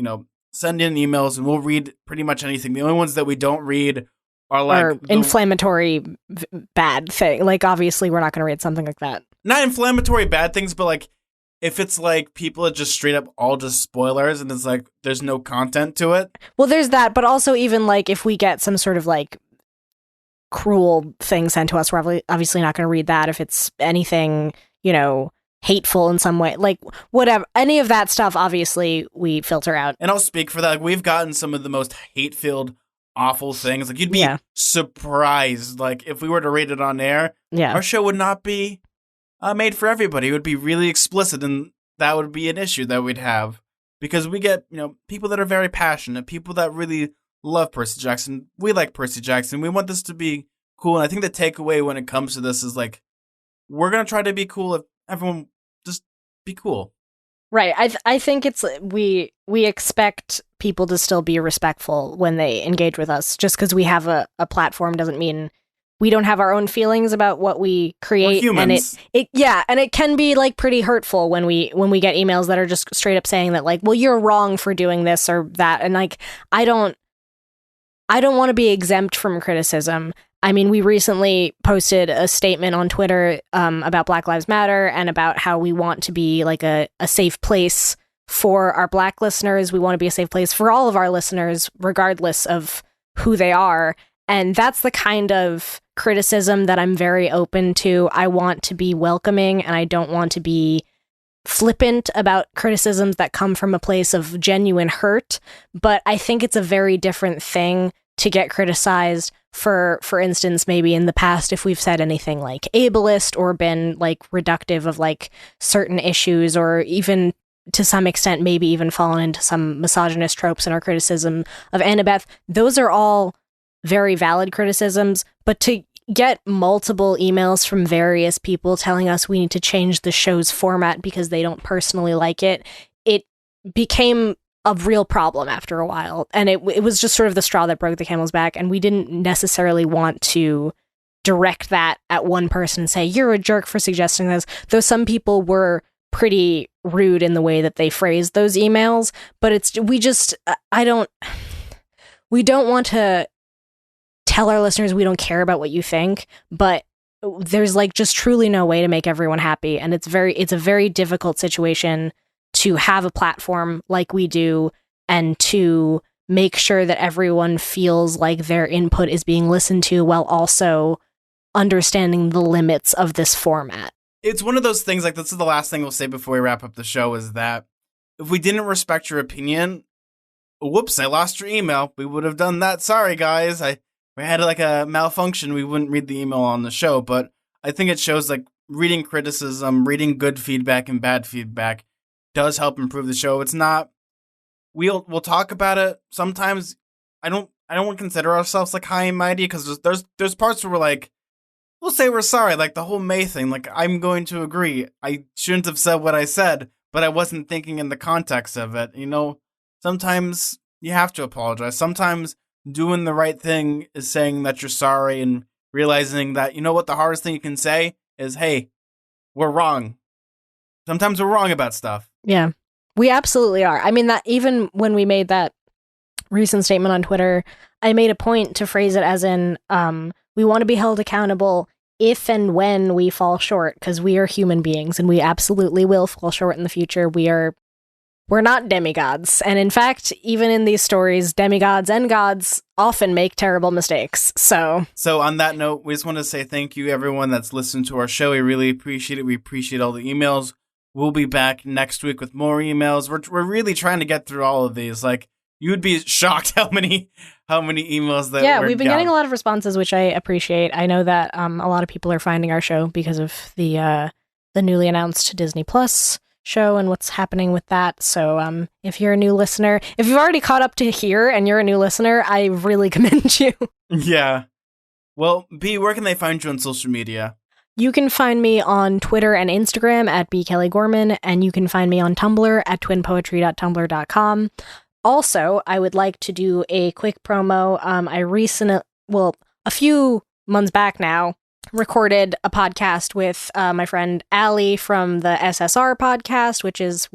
send in emails and we'll read pretty much anything. The only ones that we don't read are like inflammatory bad thing. Like obviously we're not going to read something like that. Not inflammatory bad things, but like if it's like people are just straight up all just spoilers and it's like there's no content to it. Well, there's that, but also even like if we get some sort of like cruel thing sent to us, we're obviously not going to read that. If it's anything, hateful in some way, like whatever, any of that stuff, obviously we filter out. And I'll speak for that. Like, we've gotten some of the most hate-filled, awful things. Like, you'd be surprised. Like, if we were to read it on air, our show would not be made for everybody. It would be really explicit, and that would be an issue that we'd have, because we get, people that are very passionate, people that really love Percy Jackson. We like Percy Jackson. We want this to be cool. And I think the takeaway when it comes to this is like, we're going to try to be cool if everyone just be cool. Right. I think it's we expect people to still be respectful when they engage with us. Just because we have a platform doesn't mean we don't have our own feelings about what we create. We're humans. And it can be like pretty hurtful when we get emails that are just straight up saying that like, well, you're wrong for doing this or that. And like, I don't want to be exempt from criticism. I mean, we recently posted a statement on Twitter about Black Lives Matter and about how we want to be like a safe place for our Black listeners. We want to be a safe place for all of our listeners, regardless of who they are. And that's the kind of criticism that I'm very open to. I want to be welcoming, and I don't want to be flippant about criticisms that come from a place of genuine hurt. But I think it's a very different thing to get criticized for instance, maybe in the past, if we've said anything like ableist or been like reductive of like certain issues, or even to some extent, maybe even fallen into some misogynist tropes in our criticism of Annabeth, those are all very valid criticisms. But to get multiple emails from various people telling us we need to change the show's format because they don't personally like it, it became a real problem after a while. And it was just sort of the straw that broke the camel's back. And we didn't necessarily want to direct that at one person and say, you're a jerk for suggesting this. Though some people were pretty rude in the way that they phrased those emails. But we don't want to tell our listeners we don't care about what you think. But there's like just truly no way to make everyone happy. And it's a very difficult situation to have a platform like we do and to make sure that everyone feels like their input is being listened to while also understanding the limits of this format. It's one of those things, like, this is the last thing we'll say before we wrap up the show, is that if we didn't respect your opinion, whoops, I lost your email. We would have done that. Sorry, guys. We had like a malfunction. We wouldn't read the email on the show. But I think it shows like reading criticism, reading good feedback and bad feedback does help improve the show. It's not, we'll talk about it sometimes. I don't consider ourselves like high and mighty, because there's parts where we're like, we'll say we're sorry, like the whole May thing. Like, I'm going to agree, I shouldn't have said what I said, but I wasn't thinking in the context of it. You know, sometimes you have to apologize. Sometimes doing the right thing is saying that you're sorry and realizing that, you know what, the hardest thing you can say is, hey, we're wrong. Sometimes we're wrong about stuff. Yeah, we absolutely are. I mean, that even when we made that recent statement on Twitter, I made a point to phrase it as in, we want to be held accountable if and when we fall short, because we are human beings and we absolutely will fall short in the future. We're not demigods. And in fact, even in these stories, demigods and gods often make terrible mistakes. So on that note, we just want to say thank you, everyone that's listened to our show. We really appreciate it. We appreciate all the emails. We'll be back next week with more emails. We're really trying to get through all of these. Like, you would be shocked how many emails that. Yeah, we've been getting a lot of responses, which I appreciate. I know that a lot of people are finding our show because of the newly announced Disney Plus show and what's happening with that. So if you're a new listener, if you've already caught up to here and you're a new listener, I really commend you. Yeah. Well, B, where can they find you on social media? You can find me on Twitter and Instagram at bkellygorman, and you can find me on Tumblr at twinpoetry.tumblr.com. Also, I would like to do a quick promo. A few months back now, recorded a podcast with my friend Allie from the SSR podcast, which is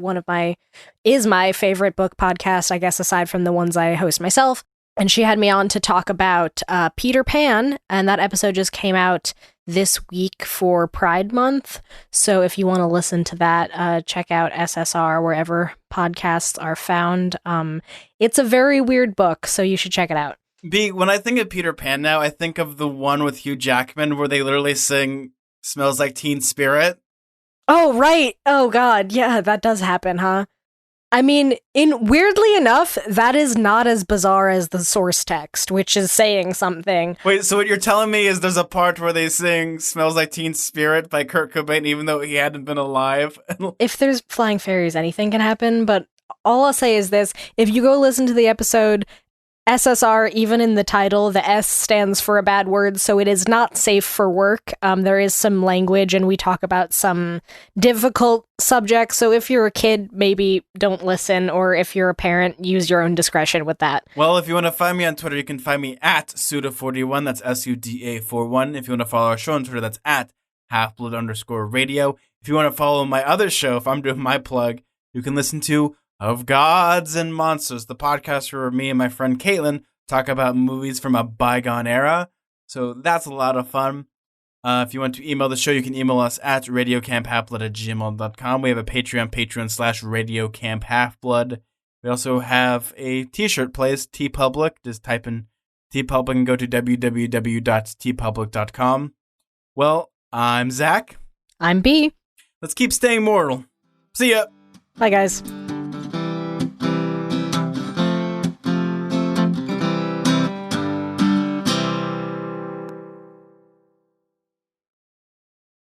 my favorite book podcast, I guess, aside from the ones I host myself. And she had me on to talk about Peter Pan, and that episode just came out this week for Pride Month. So if you want to listen to that, check out SSR wherever podcasts are found. It's a very weird book, so you should check it out. B, when I think of Peter Pan now, I think of the one with Hugh Jackman where they literally sing "Smells Like Teen Spirit." Oh, right. Oh, God. Yeah, that does happen, huh? I mean, weirdly enough, that is not as bizarre as the source text, which is saying something. Wait, so what you're telling me is there's a part where they sing "Smells Like Teen Spirit" by Kurt Cobain, even though he hadn't been alive? If there's flying fairies, anything can happen, but all I'll say is this. If you go listen to the episode SSR, even in the title, the S stands for a bad word, so it is not safe for work. There is some language, and we talk about some difficult subjects, so if you're a kid, maybe don't listen, or if you're a parent, use your own discretion with that. Well, if you want to find me on Twitter, you can find me at Suda41, that's SUDA41. If you want to follow our show on Twitter, that's at halfblood_radio. If you want to follow my other show, if I'm doing my plug, you can listen to Of Gods and Monsters, the podcast where me and my friend Caitlin talk about movies from a bygone era. So that's a lot of fun. If you want to email the show, you can email us at radiocamphalfblood@gmail.com. We have a Patreon, patreon.com/radiocamphalfblood. We also have a t-shirt place, TeePublic. Just type in TeePublic and go to www.teepublic.com. Well, I'm Zach. I'm B. Let's keep staying mortal. See ya. Bye, guys.